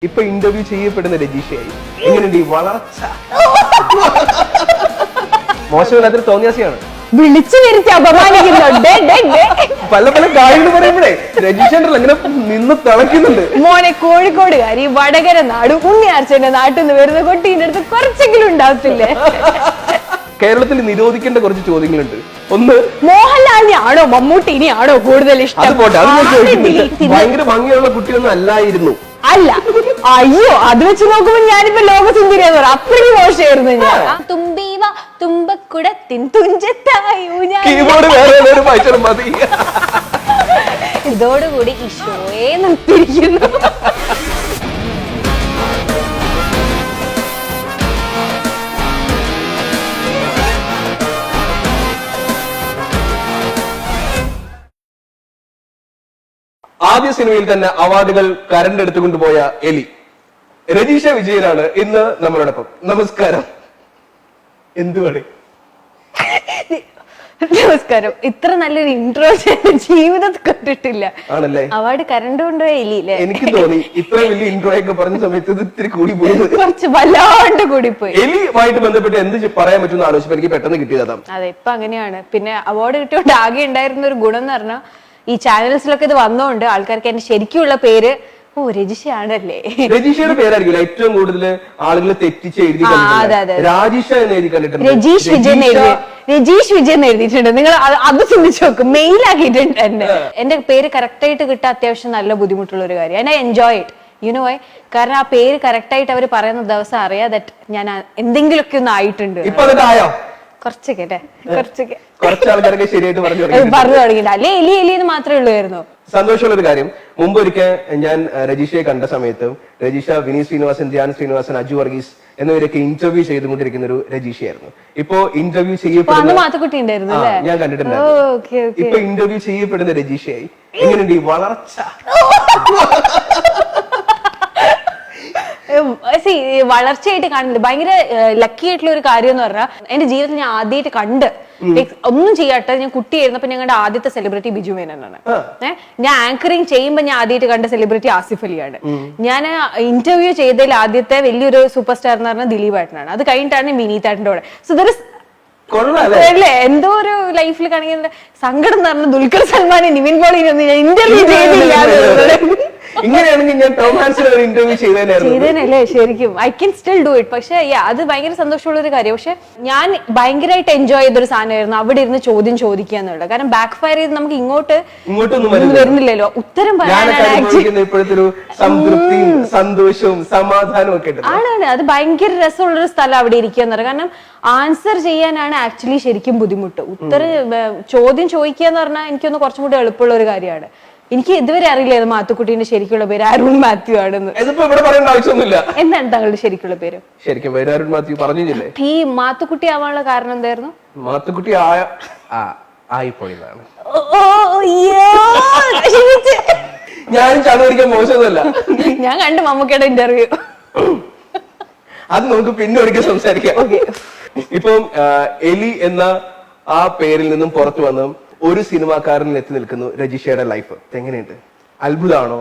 ഇപ്പൊ ഇന്റർവ്യൂ ചെയ്യപ്പെടുന്ന രജീഷയായി എങ്ങനെയുണ്ട് ഈ വളർച്ച? മോശമില്ലാത്തൊരു തോന്നിയാസിയാണ്. വിളിച്ചു വരുത്തി അപമാനിക്കുന്നുണ്ട്. പല പല കാര്യങ്ങൾ പറയുമ്പോഴേ രജീഷ് അങ്ങനെ നിന്ന് തിളയ്ക്കുന്നുണ്ട്. മോനെ കോഴിക്കോടുകാരി വടകര നാട് ഉണ്ണിയാർച്ചന്റെ നാട്ടിൽ നിന്ന് വരുന്ന കുട്ടീന്റെ അടുത്ത് കുറച്ചെങ്കിലും ഉണ്ടാവത്തില്ലേ? കേരളത്തിൽ നിരോധിക്കേണ്ട കുറച്ച് ചോദ്യങ്ങളുണ്ട്. ഒന്ന്, മോഹൻലാലിനെയാണോ മമ്മൂട്ടിനെയാണോ കൂടുതൽ ഇഷ്ടം? അത് പോട്ടെ, അത് ഞാൻ ചോദിക്കുന്നില്ല. ഭയങ്കര ഭംഗിയുള്ള കുട്ടിയൊന്നും അല്ലായിരുന്നു. അല്ല, അയ്യോ, അത് വെച്ച് നോക്കുമ്പോ ഞാനിപ്പോ ലോകസുന്ദരിയാന്ന് പറയാം. അത്രയും മോശമായിരുന്നു ഞാൻ. തുമ്പീവ തുമ്പക്കുടത്തിൻ തുഞ്ചത്തായു ഞാൻ. കീബോർഡ് വേറെ വായിച്ചാലും മതി. ഇതോടുകൂടി ഈ ഷോയെ നിർത്തിയിരിക്കുന്നു. ആദ്യ സിനിമയിൽ തന്നെ അവാർഡുകൾ കരണ്ടെടുത്തുകൊണ്ട് പോയ എലി രജീഷ വിജയനാണ് ഇന്ന് നമ്മളോടൊപ്പം. നമസ്കാരം. എന്തുവാണ്? നമസ്കാരം. ഇത്ര നല്ലൊരു ഇൻട്രോ ജീവിതത്തിൽ കണ്ടിട്ടില്ല. ആണല്ലേ? അവാർഡ് കരണ്ട് കൊണ്ടുപോയ എലിയില്ലേ? എനിക്ക് തോന്നി ഇത്രയും വലിയ ഇൻട്രോ ഒക്കെ പറഞ്ഞ സമയത്ത് ഇത് ഇത്തിരി കൂടി പോയി, കുറച്ച് വല്ലാണ്ട് കൂടിപ്പോയി. എലിയുമായിട്ട് ബന്ധപ്പെട്ട് എന്ത് പറയാൻ പറ്റുന്ന ആലോചിച്ചപ്പോ എനിക്ക് പെട്ടെന്ന് കിട്ടിയതാണ്. അതെ, ഇപ്പൊ അങ്ങനെയാണ്. പിന്നെ അവാർഡ് കിട്ടിയോണ്ട് ആകെ ഉണ്ടായിരുന്ന ഒരു ഗുണം എന്ന് പറഞ്ഞാൽ ഈ ചാനൽസിലൊക്കെ ഇത് വന്നോണ്ട് ആൾക്കാർക്ക് എന്റെ ശരിക്കുള്ള പേര് രജിഷയാണല്ലേ. രജീഷയുടെ പേരായിരിക്കും ഏറ്റവും കൂടുതൽ ആളുകൾ തെറ്റിച്ച് എഴുതി. രാജീഷ എന്ന് എഴുതി കണ്ടിട്ടുണ്ട്. രജീഷ് വിജയൻ എഴുതിയിട്ടുണ്ട്. നിങ്ങൾ അത് ചിന്തിച്ചു നോക്കും. മെയിലാക്കിയിട്ടുണ്ട് എന്നെ. എന്റെ പേര് കറക്റ്റ് ആയിട്ട് കിട്ടാൻ അത്യാവശ്യം നല്ല ബുദ്ധിമുട്ടുള്ള ഒരു കാര്യം. I enjoy it, you know why. കാരണം ആ പേര് കറക്റ്റ് ആയിട്ട് അവർ പറയുന്ന ദിവസം അറിയാം ദാറ്റ് ഞാൻ എന്തെങ്കിലുമൊക്കെ ഒന്ന് ആയിട്ടുണ്ട്. കുറച്ചൊക്കെ കുറച്ച് ആൾക്കാരൊക്കെ ശരിയായിട്ട് പറഞ്ഞു തുടങ്ങിയില്ല. അല്ലെ എലി എന്ന് മാത്രമേ ഉള്ളായിരുന്നു. സന്തോഷമുള്ള ഒരു കാര്യം, മുമ്പ് ഒരിക്കൽ ഞാൻ രജീഷയെ കണ്ട സമയത്ത് രജീഷ വിനീത് ശ്രീനിവാസൻ, ധ്യാൻ ശ്രീനിവാസൻ, അജു വർഗീസ് എന്നിവരൊക്കെ ഇന്റർവ്യൂ ചെയ്തുകൊണ്ടിരിക്കുന്ന ഒരു രജീഷയായിരുന്നു. ഇപ്പൊ ഇന്റർവ്യൂ ചെയ്യപ്പെടുന്ന ഞാൻ കണ്ടിട്ടുണ്ടായിരുന്നു. ഇപ്പൊ ഇന്റർവ്യൂ ചെയ്യപ്പെടുന്ന രജീഷയായി എങ്ങനെയുണ്ട് ഈ വളർച്ച? വളർച്ചയായിട്ട് കാണുന്നില്ല. ഭയങ്കര ലക്കി ആയിട്ടുള്ള ഒരു കാര്യം എന്ന് പറഞ്ഞാൽ എന്റെ ജീവിതത്തിൽ ഞാൻ ആദ്യമായിട്ട് കണ്ട് ഒന്നും ചെയ്യാട്ടെ, ഞാൻ കുട്ടിയായിരുന്നപ്പോ ഞങ്ങളുടെ ആദ്യത്തെ സെലിബ്രിറ്റി ബിജു മേനോനാണ്. ഞാൻ ആങ്കറിങ് ചെയ്യുമ്പോൾ ഞാൻ ആദ്യമായിട്ട് കണ്ട സെലിബ്രിറ്റി ആസിഫ് അലിയാണ്. ഞാൻ ഇന്റർവ്യൂ ചെയ്തതിൽ ആദ്യത്തെ വലിയൊരു സൂപ്പർ സ്റ്റാർ എന്ന് പറഞ്ഞാൽ ദിലീപ് ഏട്ടനാണ്. അത് കഴിഞ്ഞിട്ടാണ് വിനീതേട്ടൻ്റെ കൂടെ. സോ ദർ ഇസ് അല്ലേ എന്തോ ഒരു ലൈഫിൽ കാണിക്കുന്ന സങ്കടം എന്ന് പറഞ്ഞ ദുൽഖർ സൽമാനെ നിവിൻ പോളിനൊന്നും ഞാൻ ഇന്റർവ്യൂ ചെയ്തില്ല. ഇങ്ങനെയാണെങ്കിൽ ഞാൻ ടോം ഹാൻസിനെ ഇന്റർവ്യൂ ചെയ്തേനല്ലേ ശരിക്കും. I can still do it. പക്ഷെ അത് ഭയങ്കര സന്തോഷമുള്ള ഒരു കാര്യം. പക്ഷെ ഞാൻ ഭയങ്കരമായിട്ട് എൻജോയ് ചെയ്തൊരു സാധനമായിരുന്നു അവിടെ ഇരുന്ന് ചോദ്യം ചോദിക്കുക എന്നുള്ളത്. കാരണം ബാക്ക് ഫയർ ചെയ്ത് നമുക്ക് ഇങ്ങോട്ടൊന്നും വരുന്നില്ലല്ലോ. ഉത്തരം പറയാനാണ് ഇപ്പോഴത്തെ സംതൃപ്തിയും സന്തോഷവും സമാധാനവും ഒക്കെ ആണ്. അത് ഭയങ്കര രസമുള്ളൊരു സ്ഥലം അവിടെ ഇരിക്കുക എന്ന് പറയുന്നത്. കാരണം ആൻസർ ചെയ്യാനാണ് ആക്ച്വലി ശരിക്കും ബുദ്ധിമുട്ട്. ചോദ്യം ചോദിക്കുക എന്ന് പറഞ്ഞാൽ എനിക്കൊന്ന് കുറച്ചും കൂടി എളുപ്പമുള്ള ഒരു കാര്യമാണ്. എനിക്ക് ഇതുവരെ അറിയില്ലായിരുന്നു മാത്തുക്കുട്ടീന്റെ ശരിക്കുള്ള പേര് അരുൺ മാത്യു ആണെന്ന്. എന്താണ് താങ്കളുടെ ശരിക്കുള്ള പേര്? ശരിക്കും പേര് അരുൺ മാത്യു പറഞ്ഞില്ലേ? ഈ മാത്തുക്കുട്ടി ആവാനുള്ള കാരണം എന്തായിരുന്നു? മാത്തുക്കുട്ടി ആയിപ്പോയതാണ്. ഞാനും ചാടുപിടിക്കാൻ മോശമൊന്നുമല്ല. ഞാൻ കണ്ടു മമ്മൂക്കയുടെ ഇന്റർവ്യൂ. അത് നമുക്ക് പിന്നെ ഒരിക്കൽ സംസാരിക്കാം. ഇപ്പം എലി എന്ന ആ പേരിൽ നിന്നും പുറത്തു വന്ന് ഒരു സിനിമാക്കാരനിൽ എത്തി നിൽക്കുന്നു രജീഷയുടെ ലൈഫ്. എങ്ങനെയുണ്ട്? അത്ഭുതമാണോ?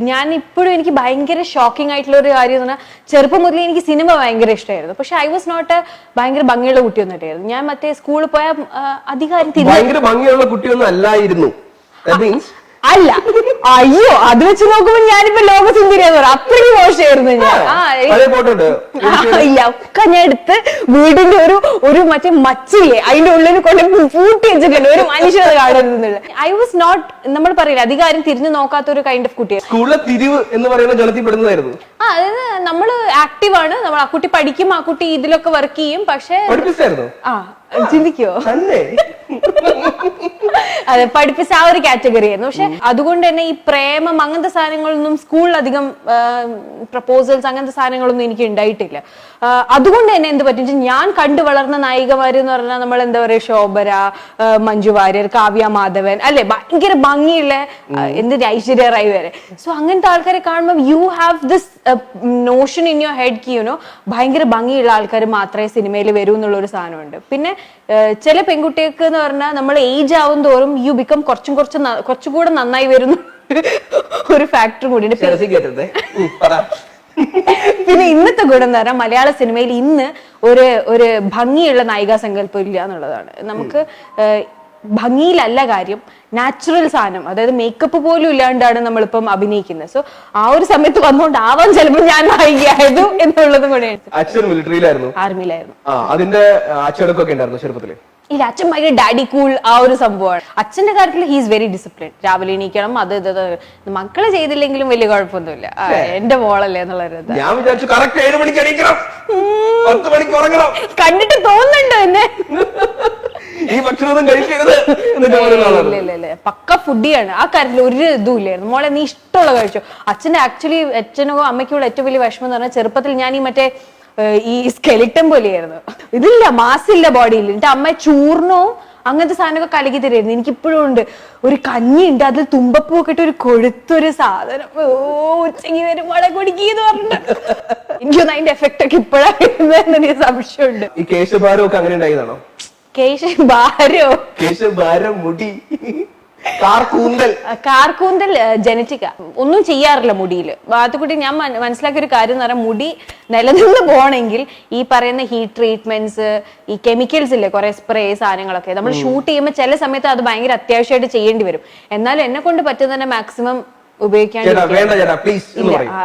ഞാൻ ഇപ്പോഴും എനിക്ക് ഭയങ്കര ഷോക്കിംഗ് ആയിട്ടുള്ള ഒരു കാര്യം എന്ന് പറഞ്ഞാൽ ചെറുപ്പം മുതലേ എനിക്ക് സിനിമ ഭയങ്കര ഇഷ്ടമായിരുന്നു. പക്ഷെ ഐ വാസ് നോട്ട് ഭയങ്കര ഭംഗിയുള്ള കുട്ടിയൊന്നും. ഞാൻ മറ്റേ സ്കൂളിൽ പോയ അധികാരം ഭയങ്കര ഭംഗിയുള്ള കുട്ടിയൊന്നും അല്ലായിരുന്നു. അല്ല, അയ്യോ, അത് വെച്ച് നോക്കുമ്പോ ഞാനിപ്പോ ലോകസുന്ദരിയാന്ന് പറയാം. അത്രയും മോശമായിരുന്നു ഞാൻ. ഇല്ല, ഒക്കെ ഞാൻ എടുത്ത് വീടിന്റെ ഒരു മറ്റേ മച്ചില്ലേ അതിന്റെ ഉള്ളിൽ കൊണ്ട് പൂട്ടി വെച്ചിട്ടുണ്ട്. ഒരു മനുഷ്യനെ കാണരുതെന്നുള്ള. ഐ വാസ് നോട്ട്, നമ്മൾ പറയില്ല അധികാരം തിരിഞ്ഞു നോക്കാത്ത ഒരു കൈൻഡ് ഓഫ് കുട്ടിയാണ്. സ്കൂളിലെ തിരിവ് എന്ന് പറയുന്ന ഗണത്തിൽപ്പെടുന്നതായിരുന്നു. അതായത് നമ്മള് ആക്റ്റീവ് ആണ്, നമ്മൾ ആ കുട്ടി പഠിക്കും, ആ കുട്ടി ഇതിലൊക്കെ വർക്ക് ചെയ്യും. പക്ഷെ ചിന്തിക്കോ? അതെ, പഠിപ്പിച്ച ആ ഒരു കാറ്റഗറി ആയിരുന്നു. പക്ഷെ അതുകൊണ്ട് തന്നെ ഈ പ്രേമം അങ്ങനത്തെ സാധനങ്ങളൊന്നും സ്കൂളിലധികം പ്രപ്പോസൽസ് അങ്ങനത്തെ സാധനങ്ങളൊന്നും എനിക്ക് ഉണ്ടായിട്ടില്ല. അതുകൊണ്ട് തന്നെ എന്ത് പറ്റും, ഞാൻ കണ്ടു വളർന്ന നായികമാര് എന്ന് പറഞ്ഞാൽ നമ്മൾ എന്താ പറയുക, ശോഭന, മഞ്ജു വാര്യർ, കാവ്യ മാധവൻ അല്ലെ, ഭയങ്കര ഭംഗിയുള്ള ഐശ്വര്യ റായ് വരെ. സോ അങ്ങനത്തെ ആൾക്കാരെ കാണുമ്പോൾ you have this Notion in your head Ki you know ഭയങ്കര ഭംഗിയുള്ള ആൾക്കാർ മാത്രമേ സിനിമയിൽ വരൂ എന്നുള്ള ഒരു സാധനമുണ്ട്. പിന്നെ ചില പെൺകുട്ടികൾക്ക് എന്ന് പറഞ്ഞാൽ നമ്മൾ ഏജ് ആവും തോറും യു ബിക്കം കുറച്ചുകൂടെ നന്നായി വരുന്ന ഒരു ഫാക്ടർ കൂടി. പിന്നെ ഇന്നത്തെ ഗുണം എന്ന് പറഞ്ഞാൽ മലയാള സിനിമയിൽ ഇന്ന് ഒരു ഭംഗിയുള്ള നായികാ സങ്കല്പം ഇല്ല എന്നുള്ളതാണ്. നമുക്ക് ഭംഗിയിലല്ല കാര്യം, നാച്ചുറൽ സാധനം, അതായത് മേക്കപ്പ് പോലും ഇല്ലാണ്ടാണ് നമ്മളിപ്പം അഭിനയിക്കുന്നത്. സോ ആ ഒരു സമയത്ത് വന്നുകൊണ്ടാവാൻ ചിലപ്പോൾ ഞാൻ നായികയായതു എന്നുള്ളതും കൂടെ. അച്ഛൻ മിലിറ്ററിയിലായിരുന്നു, ആർമിയിലായിരുന്നു. അതിന്റെ അച്ചടക്കമൊക്കെ ഉണ്ടായിരുന്നു ചെറുപ്പത്തില്? ഇല്ല, അച്ഛൻ ഭയങ്കര ഡാഡി കൂൾ ആ ഒരു സംഭവമാണ്. അച്ഛന്റെ കാര്യത്തിൽ ഹീസ് വെരി ഡിസിപ്ലിൻ. രാവിലെ എണീക്കണം, അത് മക്കള് ചെയ്തില്ലെങ്കിലും വലിയ കുഴപ്പമൊന്നുമില്ല, എന്റെ മോളല്ലേ എന്നുള്ളൊരു ഞാൻ വിചാരിച്ചു കറക്റ്റ് 7 മണിക്ക് എണീക്കണം, 10 മണിക്ക് ഉറങ്ങണം. കണ്ടിട്ട് തോന്നുന്നുണ്ട് എന്നെ ഈ ഭക്ഷണം കഴിക്കരുത്. ഇല്ല, പക്ക ഫുഡിയാണ്. ആ കാര്യത്തിൽ ഒരു ഇതും ഇല്ലായിരുന്നു. മോളെ നീ ഇഷ്ടമുള്ള കഴിച്ചു. അച്ഛനോ അമ്മയ്ക്കോ ഏറ്റവും വലിയ വിഷമം എന്ന് പറഞ്ഞാൽ ചെറുപ്പത്തിൽ ഞാൻ ഈ സ്കെലിട്ടൻ പോലെയായിരുന്നു. ഇതില്ല, മാസില്ല ബോഡിയിൽ. എന്നിട്ട് അമ്മ ചൂർണവും അങ്ങനത്തെ സാധനമൊക്കെ കലക്കി തരുമായിരുന്നു. എനിക്കിപ്പോഴും ഉണ്ട് ഒരു കഞ്ഞിയുണ്ട്, അതിൽ തുമ്പപ്പൂ ഒക്കെ ഇട്ട് ഒരു കൊഴുത്തൊരു സാധനം. ഉച്ചങ്ങി വരുമ്പോഴെ കുടിക്കുന്നു പറഞ്ഞിട്ട് എനിക്കൊന്നും അതിന്റെ എഫക്റ്റ് ഒക്കെ ഇപ്പോഴാണ് വരുന്നതെന്ന് എനിക്ക് സംശയമുണ്ട്. ഈ കേശഭാരമൊക്കെ അങ്ങനെ ഉണ്ടായതാണോ? കേശഭാരം, മുടി, കാർക്കൂന്തൽ ജനറ്റിക്കാ. ഒന്നും ചെയ്യാറില്ല മുടിയിൽ. അതുകൂടി ഞാൻ മനസ്സിലാക്കിയ ഒരു കാര്യം എന്ന് പറഞ്ഞാൽ, മുടി നിലനിന്ന് പോകണമെങ്കിൽ ഈ പറയുന്ന ഹീറ്റ് ട്രീറ്റ്മെന്റ്സ്, ഈ കെമിക്കൽസ് ഇല്ലേ, കുറെ സ്പ്രേ സാധനങ്ങളൊക്കെ നമ്മൾ ഷൂട്ട് ചെയ്യുമ്പോൾ ചില സമയത്ത് അത് ഭയങ്കര അത്യാവശ്യമായിട്ട് ചെയ്യേണ്ടി വരും. എന്നാലും എന്നെ കൊണ്ട് പറ്റുന്ന മാക്സിമം ഉപയോഗിക്കാൻ.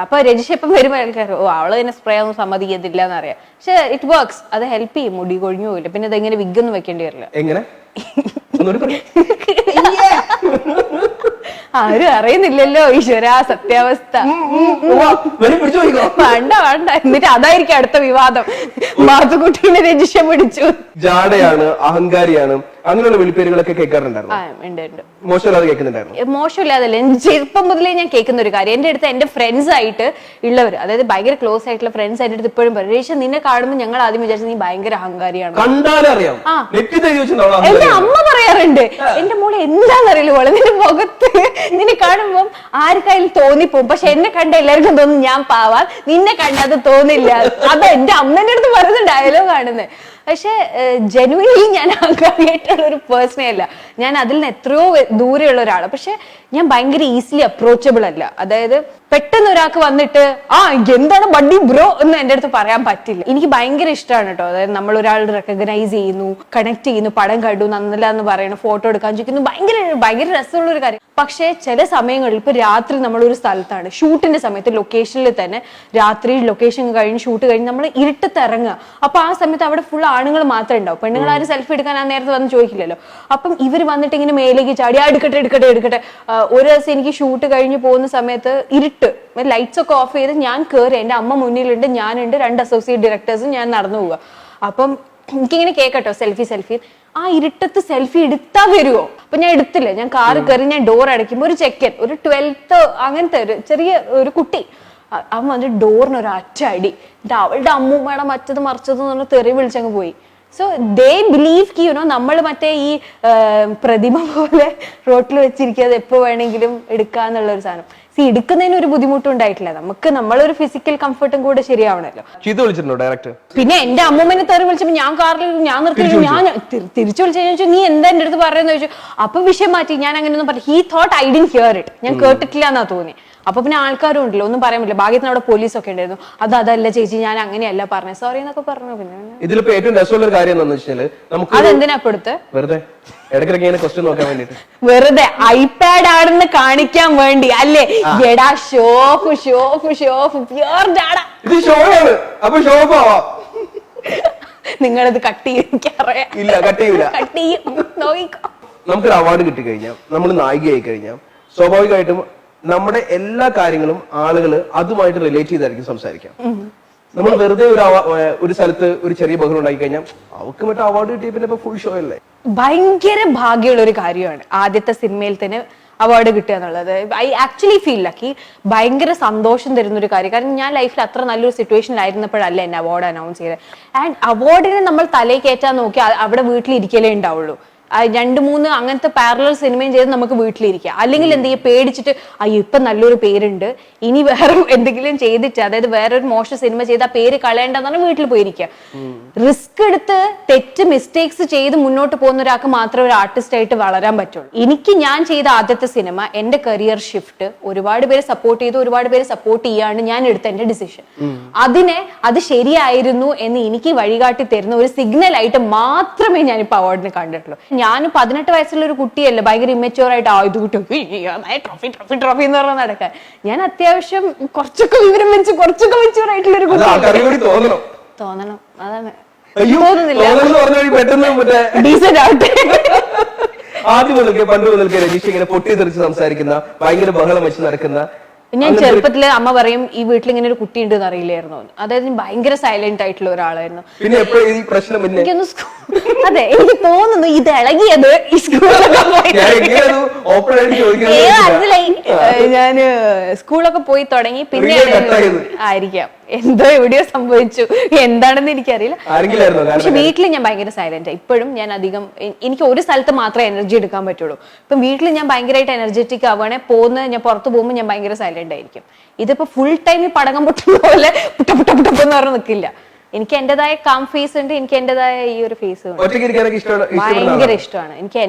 അപ്പൊ രജിഷ ഇപ്പം വരുമ്പോ ആൾക്കാർ അവള് തന്നെ സ്പ്രേ ഒന്നും സമ്മതിക്കത്തില്ല എന്നറിയാം. പക്ഷെ ഇറ്റ് വർക്ക്സ്, അത് ഹെൽപ്പ് ചെയ്യും, മുടി കൊഴിഞ്ഞു പോയില്ല. പിന്നെ ഇതെങ്ങനെ വിഗൊന്നും വെക്കേണ്ടി വരില്ല. ആരും അറിയുന്നില്ലല്ലോ ഈശ്വര സത്യാവസ്ഥ. വേണ്ട, എന്നിട്ട് അതായിരിക്കും അടുത്ത വിവാദം. മാത്തുക്കുട്ടീനെ രജിഷ പിടിച്ചു. ജാടയാണ്, അഹങ്കാരിയാണ്, അങ്ങനെയുള്ള വിളിപ്പേരുകളൊക്കെ കേൾക്കാറുണ്ടായിരുന്നു. മോശമില്ലാതെ കേൾക്കുന്നുണ്ടായിരുന്നു? മോശമില്ലാതല്ല, ചെറുപ്പം മുതലേ ഞാൻ കേൾക്കുന്ന ഒരു കാര്യം. എന്റെ അടുത്ത് എന്റെ ഫ്രണ്ട്സ് ആയിട്ട് ഉള്ളവർ, അതായത് ഭയങ്കര ക്ലോസ് ആയിട്ടുള്ള ഫ്രണ്ട്സ് എന്റെ അടുത്ത് ഇപ്പോഴും പറയും, രജിഷ നിന്നെ കാണുമ്പോൾ ഞങ്ങൾ ആദ്യം വിചാരിച്ചു നീ ഭയങ്കര അഹങ്കാരിയാണ്. എന്റെ അമ്മ പറയാറുണ്ട്, എന്റെ മോളെ എന്താണെന്നറിയില്ല മോളെ, നിന്റെ മുഖത്ത് നിന്നെ കാണുമ്പോൾ ആർക്കായാലും തോന്നിപ്പോവും. പക്ഷെ എന്നെ കണ്ട എല്ലാവർക്കും തോന്നും ഞാൻ പാവാൻ, നിന്നെ കണ്ട അത് തോന്നില്ല. അത് എന്റെ അമ്മേന്റെ അടുത്ത് പറയുന്ന ഡയലോഗ് ആണെന്ന്. പക്ഷെ ജനുവലി ഞാൻ അഹങ്കാരിയായിട്ടുള്ള ഒരു പേഴ്സണേ അല്ല. ഞാൻ അതിൽ നിന്ന് എത്രയോ ദൂരെയുള്ള ഒരാളാണ്. പക്ഷെ ഞാൻ ഭയങ്കര ഈസിലി അപ്രോച്ചബിൾ അല്ല. അതായത് പെട്ടെന്ന് ഒരാൾക്ക് വന്നിട്ട് എന്താണ് ബഡ്ഡി ബ്രോ എന്ന് എന്റെ അടുത്ത് പറയാൻ പറ്റില്ല. എനിക്ക് ഭയങ്കര ഇഷ്ടമാണ് കേട്ടോ. അതായത് നമ്മൾ ഒരാൾ റെക്കഗ്നൈസ് ചെയ്യുന്നു, കണക്ട് ചെയ്യുന്നു, പടം കണ്ടു നന്നല്ല എന്ന് പറയുന്നു, ഫോട്ടോ എടുക്കാൻ ചോദിക്കുന്നു, ഭയങ്കര രസമുള്ള ഒരു കാര്യം. പക്ഷെ ചില സമയങ്ങളിൽ ഇപ്പൊ രാത്രി നമ്മളൊരു സ്ഥലത്താണ് ഷൂട്ടിന്റെ സമയത്ത്, ലൊക്കേഷനിൽ തന്നെ രാത്രി ലൊക്കേഷൻ കഴിഞ്ഞ് ഷൂട്ട് കഴിഞ്ഞ് നമ്മൾ ഇരുട്ടത്ത് ഇറങ്ങുക. അപ്പൊ ആ സമയത്ത് അവിടെ ഫുൾ ആണുങ്ങൾ മാത്രമേ ഉണ്ടാവും. പെണ്ണുങ്ങൾ ആരും സെൽഫി എടുക്കാൻ ആ നേരത്തെ വന്ന് ചോദിക്കില്ലല്ലോ. അപ്പം ഇവർ വന്നിട്ട് ഇങ്ങനെ മേലേക്ക് ചാടി എടുക്കട്ടെ. ഒരു ദിവസം എനിക്ക് ഷൂട്ട് കഴിഞ്ഞ് പോകുന്ന സമയത്ത് ഇരുട്ട്, ലൈറ്റ്സ് ഒക്കെ ഓഫ് ചെയ്ത് ഞാൻ കയറി, എന്റെ അമ്മ മുന്നിലുണ്ട്, ഞാനുണ്ട്, 2 അസോസിയേറ്റ് ഡയറക്ടേഴ്സും, ഞാൻ നടന്നു പോവുക. അപ്പം എനിക്കിങ്ങനെ കേക്കട്ടോ സെൽഫി. ആ ഇരുട്ടത്ത് സെൽഫി എടുത്താ വരുമോ? അപ്പൊ ഞാൻ എടുത്തില്ല. ഞാൻ കാറ് കയറി, ഞാൻ ഡോർ അടയ്ക്കുമ്പോ ഒരു ചെക്കൻ, ഒരു 12th അങ്ങനത്തെ ഒരു ചെറിയ ഒരു കുട്ടി, അവൻ വന്നിട്ട് ഡോറിന് ഒരു അറ്റ അടി. അവളുടെ അമ്മൂമ്മയുടെ മറ്റത് മറിച്ചതെന്ന് പറഞ്ഞാൽ തെറി വിളിച്ചങ്ങ് പോയി. സോ ദേ ബിലീവ് നമ്മൾ മറ്റേ ഈ പ്രതിമ പോലെ റോട്ടിൽ വെച്ചിരിക്കാതെ എപ്പോ വേണമെങ്കിലും എടുക്കാന്നുള്ള ഒരു സാധനം. എടുക്കുന്നതിന് ഒരു ബുദ്ധിമുട്ടും ഉണ്ടായിട്ടില്ല. നമുക്ക് നമ്മളൊരു ഫിസിക്കൽ കംഫർട്ടും കൂടെ ശരിയാവണല്ലോ. പിന്നെ എന്റെ അമ്മൂമ്മനെ തെറി വിളിച്ചപ്പോ ഞാൻ കാറിൽ ഞാൻ നിർത്തി, ഞാൻ തിരിച്ചു വിളിച്ചു, നീ എന്താ എന്റെ അടുത്ത് പറയുന്നത് ചോദിച്ചു. അപ്പൊ വിഷയം മാറ്റി. ഞാൻ അങ്ങനെയൊന്നും പറഞ്ഞു. He thought I didn't here it, ഞാൻ കേട്ടിട്ടില്ല എന്നാ തോന്നി. അപ്പൊ പിന്നെ ആൾക്കാരും ഉണ്ടല്ലോ, ഒന്നും പറയാൻ പറ്റില്ല. ഭാഗ്യത്തിന് അവിടെ പോലീസൊക്കെ ഉണ്ടായിരുന്നു. അതല്ല ചേച്ചി, ഞാൻ അങ്ങനെയല്ല പറഞ്ഞത്, സോറി എന്നൊക്കെ പറഞ്ഞു. പിന്നെ ഇതിലിപ്പോ ഏറ്റവും രസമുള്ള ഒരു കാര്യം എന്താണെന്ന് വെച്ചാൽ, നമുക്ക് അതെന്തിനാ കൊടുത്ത് വെറുതെ ഐപാഡ് ആണെന്ന് കാണിക്കാൻ വേണ്ടി അല്ലേ? എടാ ഷോഫ് പ്യൂർ ഡാഡ. നിങ്ങളത് കട്ട് ചെയ്യാറിയാം. നമുക്കൊരു അവാർഡ് കിട്ടിക്കഴിഞ്ഞാൽ, നമ്മൾ നായികയായി കഴിഞ്ഞാൽ, സ്വാഭാവികമായിട്ടും നമ്മുടെ എല്ലാ കാര്യങ്ങളും ആളുകൾ അതുമായിട്ട് റിലേറ്റ് ചെയ്തായിരിക്കും സംസാരിക്കാം. നമ്മൾ വെറുതെ ഒരു സ്ഥലത്ത് ഒരു ചെറിയ ബഹളം ഉണ്ടാക്കി കഴിഞ്ഞാൽ അവർക്ക് മറ്റേ അവാർഡ് കിട്ടിയ പിന്നെ ഫുൾ ഷോ അല്ലേ? ഭയങ്കര ഭാഗ്യമുള്ള ഒരു കാര്യമാണ് ആദ്യത്തെ സിനിമയിൽ തന്നെ അവാർഡ് കിട്ടുക എന്നുള്ളത്. I actually feel lucky. ഭയങ്കര സന്തോഷം തരുന്ന ഒരു കാര്യം. കാരണം ഞാൻ ലൈഫിൽ അത്ര നല്ലൊരു സിറ്റുവേഷനിലായിരുന്നപ്പോഴല്ല എന്നെ അവാർഡ് അനൗൺസ് ചെയ്തത്. ആൻഡ് അവാർഡിനെ നമ്മൾ തലയിൽ കയറ്റാൻ നോക്കി അവിടെ വീട്ടിലിരിക്കലേ ഉണ്ടാവുള്ളൂ. 2-3 അങ്ങനത്തെ പാരലൽ സിനിമയും ചെയ്ത് നമുക്ക് വീട്ടിലിരിക്കാം. അല്ലെങ്കിൽ എന്ത് ചെയ്യുക, പേടിച്ചിട്ട് അയ്യോ ഇപ്പൊ നല്ലൊരു പേരുണ്ട്, ഇനി വേറെ എന്തെങ്കിലും ചെയ്തിട്ട്, അതായത് വേറൊരു മോശം സിനിമ ചെയ്ത് ആ പേര് കളയേണ്ടെന്നാണ് വീട്ടിൽ പോയിരിക്കുക. റിസ്ക് എടുത്ത് മിസ്റ്റേക്സ് ചെയ്ത് മുന്നോട്ട് പോകുന്ന ഒരാൾക്ക് മാത്രമേ ഒരു ആർട്ടിസ്റ്റ് ആയിട്ട് വളരാൻ പറ്റുള്ളൂ. ഞാൻ ചെയ്ത ആദ്യത്തെ സിനിമ, എന്റെ കരിയർ ഷിഫ്റ്റ്, ഒരുപാട് പേര് സപ്പോർട്ട് ചെയ്തു, ഒരുപാട് പേര് സപ്പോർട്ട് ചെയ്യാണ്ട് ഞാൻ എടുത്ത എന്റെ ഡിസിഷൻ, അത് ശരിയായിരുന്നു എന്ന് എനിക്ക് വഴികാട്ടി തരുന്ന ഒരു സിഗ്നൽ ആയിട്ട് മാത്രമേ ഞാനിപ്പോ അവാർഡിന് കണ്ടിട്ടുള്ളൂ. ഞാൻ 18 വയസ്സുള്ള ഒരു കുട്ടിയല്ല ഭയങ്കര ഇമ്മച്യൂർ ആയിട്ട് ഇത് കുട്ടി ട്രോഫി ട്രോഫി ട്രോഫി എന്ന് പറഞ്ഞാൽ നടക്കാൻ. ഞാൻ അത്യാവശ്യം കുറച്ചൊക്കെ വിവരം വെച്ച് കുറച്ചൊക്കെ മെച്യൂർ ആയിട്ടുള്ള ഒരു കുട്ടി തോന്നണം. അതാണ് ഡീസന്റ് ആവട്ടെ. ആദ്യം മുതൽക്കേ പണ്ട് മുതൽക്കേ രജീഷ് ഇങ്ങനെ പൊട്ടിത്തെറിച്ച് സംസാരിക്കുന്ന, ഭയങ്കര ബഹളം വെച്ച് നടക്കുന്ന. ഞാൻ ചെറുപ്പത്തില് അമ്മ പറയും ഈ വീട്ടിൽ ഇങ്ങനെ ഒരു കുട്ടി ഉണ്ട് എന്ന് അറിയില്ലായിരുന്നു. അതായത് ഭയങ്കര സൈലന്റ് ആയിട്ടുള്ള ഒരാളായിരുന്നു. പിന്നെ ഈ പ്രശ്നം അതെ, എനിക്ക് തോന്നുന്നു ഇത് ഇളകിയത് ഈ ഞാന് സ്കൂളൊക്കെ പോയി തുടങ്ങി, പിന്നെ ആയിരിക്കാം എന്തോ എവിടെയോ സംഭവിച്ചു, എന്താണെന്ന് എനിക്കറിയില്ല. പക്ഷെ വീട്ടിൽ ഞാൻ ഭയങ്കര സൈലന്റ്. ഇപ്പോഴും ഞാൻ അധികം, എനിക്ക് ഒരു സ്ഥലത്ത് മാത്രമേ എനർജി എടുക്കാൻ പറ്റുള്ളൂ. ഇപ്പം വീട്ടിൽ ഞാൻ ഭയങ്കരമായിട്ട് എനർജറ്റിക് ആവുകയാണെ, ഞാൻ പുറത്ത് പോകുമ്പോൾ ഞാൻ ഭയങ്കര സൈലന്റ് ആയിരിക്കും. ഇതിപ്പോ ഫുൾ ടൈം പടകം പൊട്ടുന്ന പോലെ പുട്ടപ്പെന്ന് പറഞ്ഞ് നിൽക്കില്ല. എനിക്ക് എന്റേതായ കാം ഫേസ് ഉണ്ട്, എനിക്ക് എന്റേതായ ഈ ഒരു ഫേസ് ഭയങ്കര ഇഷ്ടമാണ്. എനിക്ക്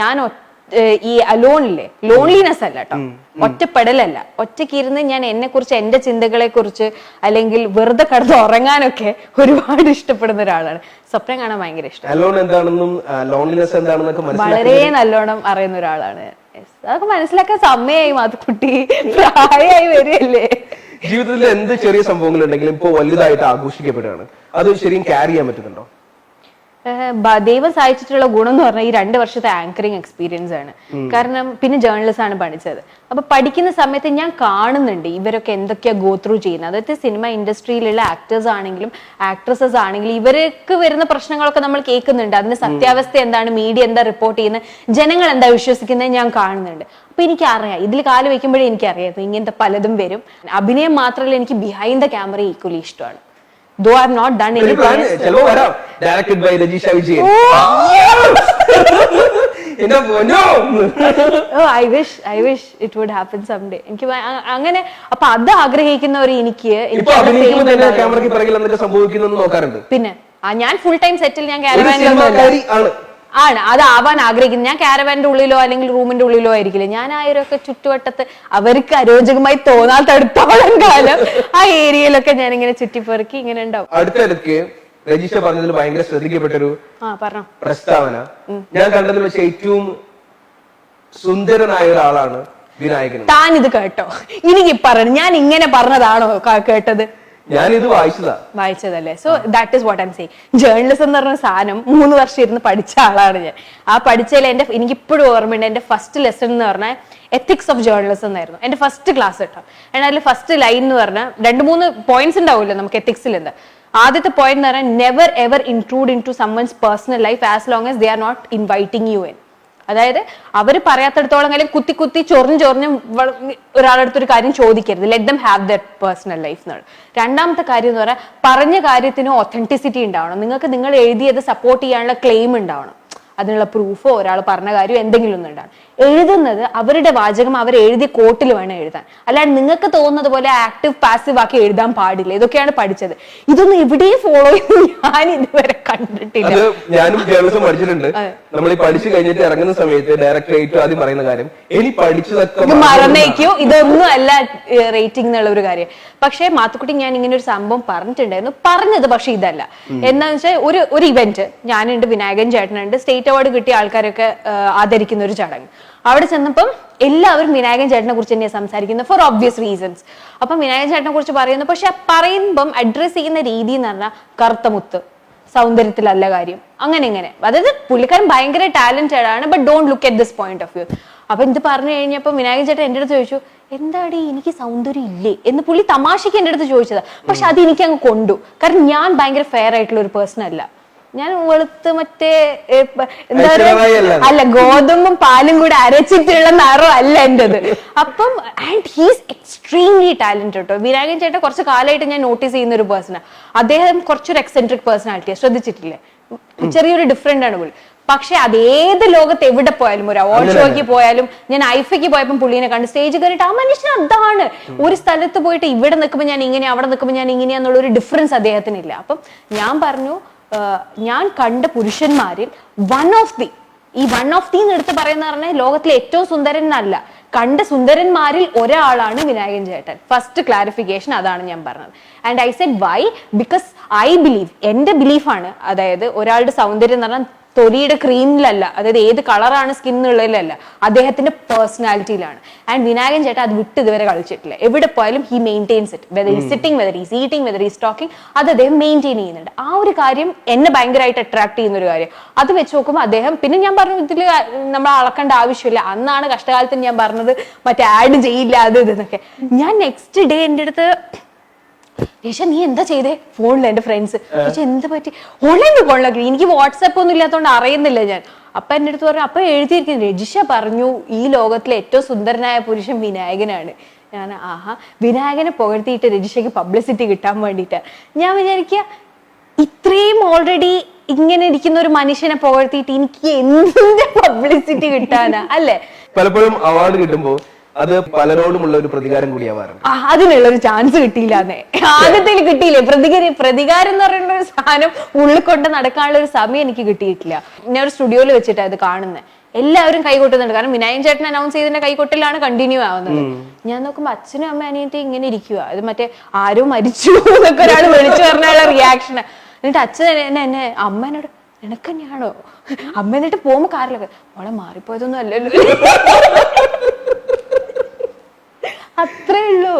ഞാൻ ഈ അലോണില്ലേ, ലോൺലിനെസ് അല്ല കേട്ടോ, ഒറ്റപ്പെടലല്ല. ഒറ്റയ്ക്കിരുന്ന് ഞാൻ എന്നെ കുറിച്ച്, എന്റെ ചിന്തകളെ കുറിച്ച്, അല്ലെങ്കിൽ വെറുതെ കിടന്ന് ഉറങ്ങാനൊക്കെ ഒരുപാട് ഇഷ്ടപ്പെടുന്ന ഒരാളാണ്. സ്വപ്നം കാണാൻ ഭയങ്കര ഇഷ്ടം. വളരെ നല്ലോണം അറിയുന്ന ഒരാളാണ്. അതൊക്കെ മനസ്സിലാക്കാൻ സമയമായി, മാത്തുക്കുട്ടി പ്രായമായി വരികയല്ലേ. ജീവിതത്തിൽ എന്ത് ചെറിയ സംഭവങ്ങൾ ഉണ്ടെങ്കിലും ഇപ്പൊ വലുതായിട്ട് ആഘോഷിക്കപ്പെടുകയാണ്. അത് ശരിക്കും ക്യാരി ചെയ്യാൻ പറ്റുന്നുണ്ടോ? ദൈവം സഹായിച്ചിട്ടുള്ള ഗുണം എന്ന് പറഞ്ഞാൽ ഈ 2 വർഷത്തെ ആങ്കറിങ് എക്സ്പീരിയൻസ് ആണ്. കാരണം പിന്നെ ജേർണലിസ്റ്റ് ആണ് പഠിച്ചത്. അപ്പൊ പഠിക്കുന്ന സമയത്ത് ഞാൻ കാണുന്നുണ്ട് ഇവരൊക്കെ എന്തൊക്കെയാ ഗോ ത്രൂ ചെയ്യുന്നത്. അതായത് സിനിമ ഇൻഡസ്ട്രിയിലുള്ള ആക്ടേഴ്സ് ആണെങ്കിലും ആക്ട്രസസ് ആണെങ്കിലും ഇവർക്ക് വരുന്ന പ്രശ്നങ്ങളൊക്കെ നമ്മൾ കേൾക്കുന്നുണ്ട്. അതിന്റെ സത്യാവസ്ഥ എന്താണ്, മീഡിയ എന്താ റിപ്പോർട്ട് ചെയ്യുന്നത്, ജനങ്ങൾ എന്താ വിശ്വസിക്കുന്നത് ഞാൻ കാണുന്നുണ്ട്. അപ്പൊ എനിക്കറിയാം, ഇതിൽ കാല് വെക്കുമ്പോഴേ എനിക്കറിയാം ഇങ്ങനത്തെ പലതും വരും. അഭിനയം മാത്രമല്ല, എനിക്ക് ബിഹൈൻഡ് ദ ക്യാമറ ഈക്വലി ഇഷ്ടമാണ്. Though I have not done anything. Directed by Rajisha Vijayan. Oh, I wish it would happen someday. എനിക്ക് അങ്ങനെ, അപ്പൊ അത് ആഗ്രഹിക്കുന്നവർ പിന്നെ ഞാൻ ഫുൾ ടൈം സെറ്റിൽ, ഞാൻ ക്യാരവാനിലൊന്നും ആണ് അത് ആവാൻ ആഗ്രഹിക്കുന്നത്. ഞാൻ ക്യാരവാന്റെ ഉള്ളിലോ അല്ലെങ്കിൽ റൂമിന്റെ ഉള്ളിലോ ആയിരിക്കില്ല. ഞാൻ ആയിരൊക്കെ ചുറ്റുവട്ടത്ത് അവർക്ക് അരോചകമായി തോന്നാത്തടുത്തോളം കാലം ആ ഏരിയയിലൊക്കെ ഞാൻ ഇങ്ങനെ ചുറ്റിപ്പെറുക്കി ഇങ്ങനെ ഉണ്ടാവും. അടുത്തിടയ്ക്ക് രജീഷ പറഞ്ഞതിൽ ഭയങ്കര ശ്രദ്ധിക്കപ്പെട്ടൊരു പ്രസ്താവന ഞാൻ കണ്ടതിൽ വെച്ച് ഏറ്റവും സുന്ദരനായ ഒരാളാണ് വിനായകൻ. താൻ ഇത് കേട്ടോ? എനിക്ക് പറഞ്ഞു, ഞാൻ ഇങ്ങനെ പറഞ്ഞതാണോ കേട്ടത്? ഞാനിത് വായിച്ചതല്ലേ. So that is what I am saying. Journalism എന്ന് പറഞ്ഞ സാധനം 3 വർഷം ഇരുന്ന് പഠിച്ച ആളാണ് ഞാൻ. ആ പഠിച്ചതിൽ എനിക്ക് ഇപ്പോഴും ഓർമ്മയുണ്ട്, എന്റെ ഫസ്റ്റ് ലെസൺ എന്ന് പറഞ്ഞാൽ എത്തിക്സ് ഓഫ് ജേർണലിസം എന്നായിരുന്നു എന്റെ ഫസ്റ്റ് ക്ലാസ് കേട്ടോ. അതിൽ ഫസ്റ്റ് ലൈൻ എന്ന് പറഞ്ഞാൽ 2-3 പോയിന്റ്സ് ഉണ്ടാവുമല്ലോ നമുക്ക് എത്തിക്സിൽ. എന്താ ആദ്യത്തെ പോയിന്റ് എന്ന് പറഞ്ഞാൽ never ever intrude into someone's personal life as long as they are not inviting you in. അതായത് അവര് പറയാത്തടത്തോളം കാലം കുത്തി ചൊറിഞ്ഞ് ഒരാളടുത്ത് ഒരു കാര്യം ചോദിക്കരുത്. Let them have there personal life എന്നാണ്. രണ്ടാമത്തെ കാര്യം എന്ന് പറഞ്ഞാൽ പറഞ്ഞ കാര്യത്തിന് ഒത്തന്റിസിറ്റി ഉണ്ടാവണം. നിങ്ങൾക്ക് നിങ്ങൾ എഴുതിയത് സപ്പോർട്ട് ചെയ്യാനുള്ള ക്ലെയിം ഉണ്ടാവണം. അതിനുള്ള പ്രൂഫോ ഒരാൾ പറഞ്ഞ കാര്യം എന്തെങ്കിലും ഒന്നും ഉണ്ടാകും. എഴുതുന്നത് അവരുടെ വാചകം അവർ എഴുതിയ കോട്ടിൽ വേണം എഴുതാൻ. അല്ലാണ്ട് നിങ്ങൾക്ക് തോന്നുന്നത് പോലെ ആക്റ്റീവ് പാസീവ് ആക്കി എഴുതാൻ പാടില്ല. ഇതൊക്കെയാണ് പഠിച്ചത്. ഇതൊന്നും എവിടെയും ഫോളോ ചെയ്യുന്നത് ഞാൻ ഇതുവരെ കണ്ടിട്ടില്ല. ഞാനും ജേർണലിസം പഠിച്ചിട്ടുണ്ട്. നമ്മൾ ഈ പഠിച്ചു കഴിഞ്ഞിട്ട് ഇറങ്ങുന്ന സമയത്ത് ഡയറക്ടർ ഏറ്റവും ആദ്യം പറയുന്ന കാര്യം ഇനി പഠിച്ചതൊക്കെ മറന്നേക്കോ, ഇതൊന്നും അല്ല റേറ്റിംഗ് എന്നുള്ള ഒരു കാര്യം. പക്ഷെ മാത്തുക്കുട്ടി ഞാൻ ഇങ്ങനെ ഒരു സംഭവം പറഞ്ഞിട്ടുണ്ടായിരുന്നു. പറഞ്ഞത് പക്ഷെ ഇതല്ല. എന്താന്ന് വെച്ചാൽ ഒരു ഇവന്റ് ഞാനുണ്ട്, വിനായകൻ ചേട്ടനുണ്ട്, സ്റ്റേറ്റ് അവാർഡ് കിട്ടിയ ആൾക്കാരൊക്കെ ആദരിക്കുന്ന ഒരു ചടങ്ങ്. അവിടെ ചെന്നപ്പം എല്ലാവരും വിനായകൻ ചേട്ടനെ കുറിച്ച് തന്നെയാണ് സംസാരിക്കുന്നത് ഫോർ ഓബ്വിയസ് റീസൺസ്. അപ്പം വിനായകൻ ചേട്ടനെ കുറിച്ച് പറയുന്നു. പക്ഷെ പറയുമ്പം അഡ്രസ് ചെയ്യുന്ന രീതി എന്ന് പറഞ്ഞാൽ കറുത്ത മുത്ത്, സൗന്ദര്യത്തിലല്ല കാര്യം, അങ്ങനെ ഇങ്ങനെ. അതായത് പുള്ളിക്കാരൻ ഭയങ്കര ടാലന്റഡ് ആണ്, but don't look at this point of view. അപ്പൊ ഇത് പറഞ്ഞു കഴിഞ്ഞപ്പോ വിനായകൻ ചേട്ടൻ എന്റെ അടുത്ത് ചോദിച്ചു, എന്താടി എനിക്ക് സൗന്ദര്യം ഇല്ലേ എന്ന് പുള്ളി തമാശക്ക് എന്റെ അടുത്ത് ചോദിച്ചതാ. പക്ഷെ അത് എനിക്ക് അങ്ങ് കൊണ്ടു. കാരണം ഞാൻ ഭയങ്കര ഫെയർ ആയിട്ടുള്ള ഒരു പേഴ്സൺ അല്ല. ഞാൻ വെളുത്ത് മറ്റേ എന്താ പറയുക, അല്ല ഗോതമ്പും പാലും കൂടെ അരച്ചിട്ടുള്ള നിറം അല്ല എന്റേത്. അപ്പം ആൻഡ് ഹീസ് എക്സ്ട്രീംലി ടാലന്റഡ് കേട്ടോ. വിനായകൻ ചേട്ടൻ കുറച്ച് കാലമായിട്ട് ഞാൻ നോട്ടീസ് ചെയ്യുന്ന ഒരു പേഴ്സണാണ്. അദ്ദേഹം കുറച്ചൊരു എക്സെൻട്രിക് പേഴ്സണാലിറ്റിയാണ്, ശ്രദ്ധിച്ചിട്ടില്ലേ? ചെറിയൊരു ഡിഫറെന്റ് ആണ് പുള്ളി. പക്ഷെ അതേത് ലോകത്ത് എവിടെ പോയാലും, ഒരു അവാർഡ് ഷോയ്ക്ക് പോയാലും, ഞാൻ ഐഫയ്ക്ക് പോയപ്പോൾ പുള്ളിനെ കണ്ട് സ്റ്റേജ് കയറിയിട്ട് ആ മനുഷ്യൻ അതാണ്. ഒരു സ്ഥലത്ത് പോയിട്ട് ഇവിടെ നിൽക്കുമ്പോൾ ഞാൻ ഇങ്ങനെ, അവിടെ നിൽക്കുമ്പോൾ ഞാൻ ഇങ്ങനെയാന്നുള്ള ഒരു ഡിഫറൻസ് അദ്ദേഹത്തിനില്ല. അപ്പം ഞാൻ പറഞ്ഞു, ഞാൻ കണ്ട പുരുഷന്മാരിൽ ഈ വൺ ഓഫ് ദി എടുത്ത് പറയുന്ന പറഞ്ഞാൽ ലോകത്തിലെ ഏറ്റവും സുന്ദരൻ എന്നല്ല, കണ്ട സുന്ദരന്മാരിൽ ഒരാളാണ് വിനായകൻ ചേട്ടൻ. ഫസ്റ്റ് ക്ലാരിഫിക്കേഷൻ അതാണ് ഞാൻ പറഞ്ഞത്. And I said why, because I believe, എന്റെ ബിലീഫാണ്, അതായത് ഒരാളുടെ സൗന്ദര്യം എന്ന് പറഞ്ഞാൽ തൊലിയുടെ ക്രീമിലല്ല, അതായത് ഏത് കളറാണ് സ്കിൻ എന്നുള്ളതിലല്ല, അദ്ദേഹത്തിന്റെ പേഴ്സണാലിറ്റിയിലാണ്. ആൻഡ് വിനായകൻ ചേട്ടൻ അത് വിട്ട് ഇതുവരെ കളിച്ചിട്ടില്ല. എവിടെ പോയാലും ഹി മെയിൻറ്റെയിൻസ് ഇറ്റ്, വെദർ ഈ sitting, whether is eating, whether is talking, അത് അദ്ദേഹം മെയിൻറ്റെയിൻ ചെയ്യുന്നുണ്ട്. ആ ഒരു കാര്യം എന്നെ ഭയങ്കരമായിട്ട് അട്രാക്ട് ചെയ്യുന്ന ഒരു കാര്യം. അത് വെച്ച് നോക്കുമ്പോൾ അദ്ദേഹം, പിന്നെ ഞാൻ പറഞ്ഞു ഇതിൽ നമ്മൾ അളക്കേണ്ട ആവശ്യമില്ല, അന്നാണ് കഷ്ടകാലത്തിന് ഞാൻ പറഞ്ഞത് മറ്റേ ആഡ് ചെയ്യില്ല അത് ഇതെന്നൊക്കെ. ഞാൻ നെക്സ്റ്റ് ഡേ എൻ്റെ അടുത്ത് രേഷ നീ എന്താ ചെയ്തേ ഫോണിൽ, എന്റെ ഫ്രണ്ട്സ് എന്താ പറ്റി, ഓൺലൈനിൽ കൊള്ളാക്കി, എനിക്ക് വാട്സാപ്പ് ഒന്നും ഇല്ലാത്തതുകൊണ്ട് അറിയുന്നില്ല ഞാൻ. അപ്പൊ എന്റെ അടുത്ത് പറഞ്ഞു, അപ്പൊ എഴുതിയിരിക്കുന്നു രജിഷ പറഞ്ഞു ഈ ലോകത്തിലെ ഏറ്റവും സുന്ദരനായ പുരുഷൻ വിനായകനാണ്. ഞാൻ ആഹാ, വിനായകനെ പുകഴ്ത്തിയിട്ട് രജിഷയ്ക്ക് പബ്ലിസിറ്റി കിട്ടാൻ വേണ്ടിയിട്ട്. ഞാൻ വിചാരിക്കുക ഇത്രയും ഓൾറെഡി ഇങ്ങനെ ഇരിക്കുന്ന ഒരു മനുഷ്യനെ പുകഴ്ത്തിയിട്ട് എനിക്ക് എന്തിന്റെ പബ്ലിസിറ്റി കിട്ടാനാ അല്ലേ? പലപ്പോഴും അവാർഡ് കിട്ടുമ്പോ അത് പലരോടുമുള്ള ഒരു പ്രതികാരം കൂടിയാവാറുണ്ട്. അതിനുള്ള ഒരു ചാൻസ് കിട്ടിയില്ലാന്നേ, ആദ്യത്തിൽ കിട്ടിയില്ലേ പ്രതികാരം എന്ന് പറയുന്ന ഒരു സാധനം ഉള്ളിൽ കൊണ്ട് നടക്കാനുള്ള ഒരു സമയം എനിക്ക് കിട്ടിയിട്ടില്ല. ഞാൻ ഒരു സ്റ്റുഡിയോയിൽ വെച്ചിട്ടാണ് ഇത് കാണുന്നത്, എല്ലാവരും കൈകൊട്ടുന്നുണ്ട്. കാരണം വിനായകൻ ചേട്ടൻ അനൗൺസ് ചെയ്തതിന്റെ കൈകൊട്ടലാണ് കണ്ടിന്യൂ ആവുന്നത്. ഞാൻ നോക്കുമ്പോ അച്ഛനും അമ്മ അനിയത്തി ഇങ്ങനെ ഇരിക്കുക, അത് മറ്റേ ആരോ മരിച്ചു എന്നൊക്കെ ഒരാൾ വിളിച്ചു പറഞ്ഞുള്ള റിയാക്ഷൻ. എന്നിട്ട് അച്ഛൻ എന്നെ അമ്മ എന്നോട് നിനക്ക് തന്നെയാണോ അമ്മ, എന്നിട്ട് പോകുമ്പോ കാറിലൊക്കെ മോളെ മാറിപ്പോയതൊന്നും അല്ലല്ലോ, അത്രേ ഉള്ളൂ.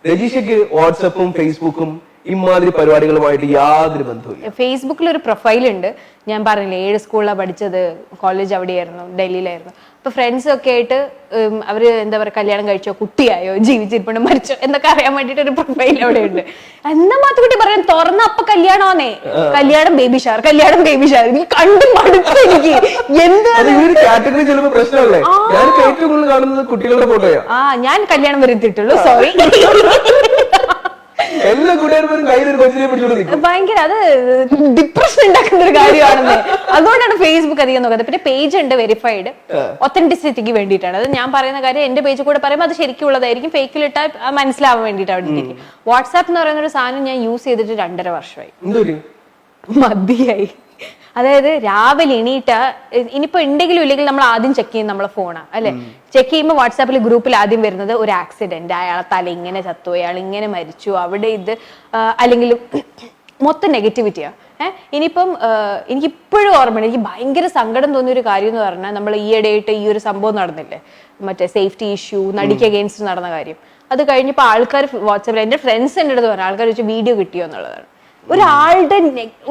രജിഷയ്ക്ക് വാട്സപ്പും ഫേസ്ബുക്കും ഇമാതിരി പരിപാടികളുമായിട്ട് യാതൊരു ബന്ധവുമില്ല. ഫേസ്ബുക്കിൽ ഒരു പ്രൊഫൈൽ ഉണ്ട്, ഞാൻ പറഞ്ഞില്ലേ 7 സ്കൂളിലാണ് പഠിച്ചത്, കോളേജ് അവിടെയായിരുന്നു, ഡൽഹിയിലായിരുന്നു. അപ്പൊ ഫ്രണ്ട്സ് ഒക്കെ ആയിട്ട് അവര് എന്താ പറയുക കല്യാണം കഴിച്ചോ, കുട്ടിയായോ, ജീവിച്ചിരിപ്പുണ്ടോ, മരിച്ചോ എന്നൊക്കെ അറിയാൻ വേണ്ടിട്ട് ഒരു പ്രൊഫൈൽ അവിടെ ഉണ്ട്. എന്നാ മാത്തുകുട്ടി പറയാൻ തുറന്ന അപ്പൊ കല്യാണമാന്നേ, കല്യാണം ബേബി ഷവർ, കല്യാണം ബേബി ഷവർ. നീ കണ്ടു മടുത്തു എനിക്ക്. എന്താണ് കാറ്റഗറി ചിലപ്പോ പ്രശ്നമല്ലേ? ഞാൻ ഏറ്റവും കൂടുതൽ കാണുന്നത് കുട്ടികളുടെ ഫോട്ടോയാ. ഞാൻ കല്യാണം വരുത്തിയിട്ടുള്ളൂ, സോറി. എല്ലാ കൂട്ടുകാരും കയ്യിലൊരു കൊച്ചിനെ പിടിച്ചോണ്ട് ഭയങ്കര അത് ഡിപ്രഷൻ ഉണ്ടാക്കുന്ന ഒരു കാര്യമാണെന്ന്. അതുകൊണ്ടാണ് ഫേസ്ബുക്ക് അധികം നോക്കുന്നത്. പിന്നെ പേജ് ഉണ്ട് വെരിഫൈഡ്, ഒത്തന്റിസിറ്റിക്ക് വേണ്ടിയിട്ടാണ്. അത് ഞാൻ പറയുന്ന കാര്യം എന്റെ പേജ് കൂടെ പറയുമ്പോൾ അത് ശരിക്കുള്ളതായിരിക്കും, ഫേക്കിലിട്ടാൽ മനസ്സിലാവാൻ വേണ്ടിയിട്ടാണ് വേണ്ടിയിരിക്കും. വാട്സാപ്പ് എന്ന് പറയുന്ന ഒരു സാധനം ഞാൻ യൂസ് ചെയ്തിട്ട് 2.5 വർഷമായി, മതിയായി. അതായത് രാവിലെ എണീറ്റ ഇനിയിപ്പോ ഉണ്ടെങ്കിലും ഇല്ലെങ്കിൽ നമ്മൾ ആദ്യം ചെക്ക് ചെയ്യും നമ്മളെ ഫോണാണ് അല്ലെ. ചെക്ക് ചെയ്യുമ്പോൾ വാട്സാപ്പിൽ ഗ്രൂപ്പിൽ ആദ്യം വരുന്നത് ഒരു ആക്സിഡന്റ്, അയാളെ തല ഇങ്ങനെ ചത്തു, അയാൾ ഇങ്ങനെ മരിച്ചു, അവിടെ ഇത്, അല്ലെങ്കിൽ മൊത്തം നെഗറ്റിവിറ്റിയാ. ഇനിയിപ്പം എനിക്കിപ്പോഴും ഓർമ്മയുണ്ട്, എനിക്ക് ഭയങ്കര സങ്കടം തോന്നിയ ഒരു കാര്യം എന്ന് പറഞ്ഞാൽ നമ്മൾ ഈയിടെയായിട്ട് ഈ ഒരു സംഭവം നടന്നില്ലേ, മറ്റേ സേഫ്റ്റി ഇഷ്യൂ, നടിക്ക് അഗെയിൻസ്റ്റ് നടന്ന കാര്യം. അത് കഴിഞ്ഞപ്പോൾ ആൾക്കാർ വാട്സാപ്പിൽ, എന്റെ ഫ്രണ്ട്സ് എൻ്റെ അടുത്ത് പറഞ്ഞു ആൾക്കാർ വെച്ച് വീഡിയോ കിട്ടിയോ എന്നുള്ളതാണ്. ഒരാളുടെ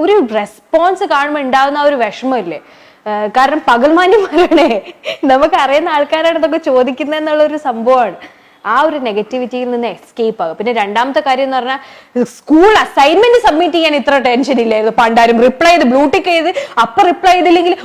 ഒരു റെസ്പോൺസ് കാണുമ്പോൾ ഉണ്ടാകുന്ന ആ ഒരു വിഷമമില്ലേ, കാരണം പകൽമാന്യന്മാരാണേ, നമുക്ക് അറിയുന്ന ആൾക്കാരാണ് ഇതൊക്കെ ചോദിക്കുന്നത് എന്നുള്ള ഒരു സംഭവമാണ്. ആ ഒരു നെഗറ്റിവിറ്റിയിൽ നിന്ന് എസ്കേപ്പ് ആകും. പിന്നെ രണ്ടാമത്തെ കാര്യം എന്ന് പറഞ്ഞാൽ സ്കൂൾ അസൈൻമെന്റ് സബ്മിറ്റ് ചെയ്യാൻ ഇത്ര ടെൻഷൻ ഇല്ലായിരുന്നു പണ്ടാരും. റിപ്ലൈ ചെയ്ത് ബ്ലൂടിക്ക് ചെയ്ത് അപ്പൊ റിപ്ലൈ ചെയ്തില്ലെങ്കിൽ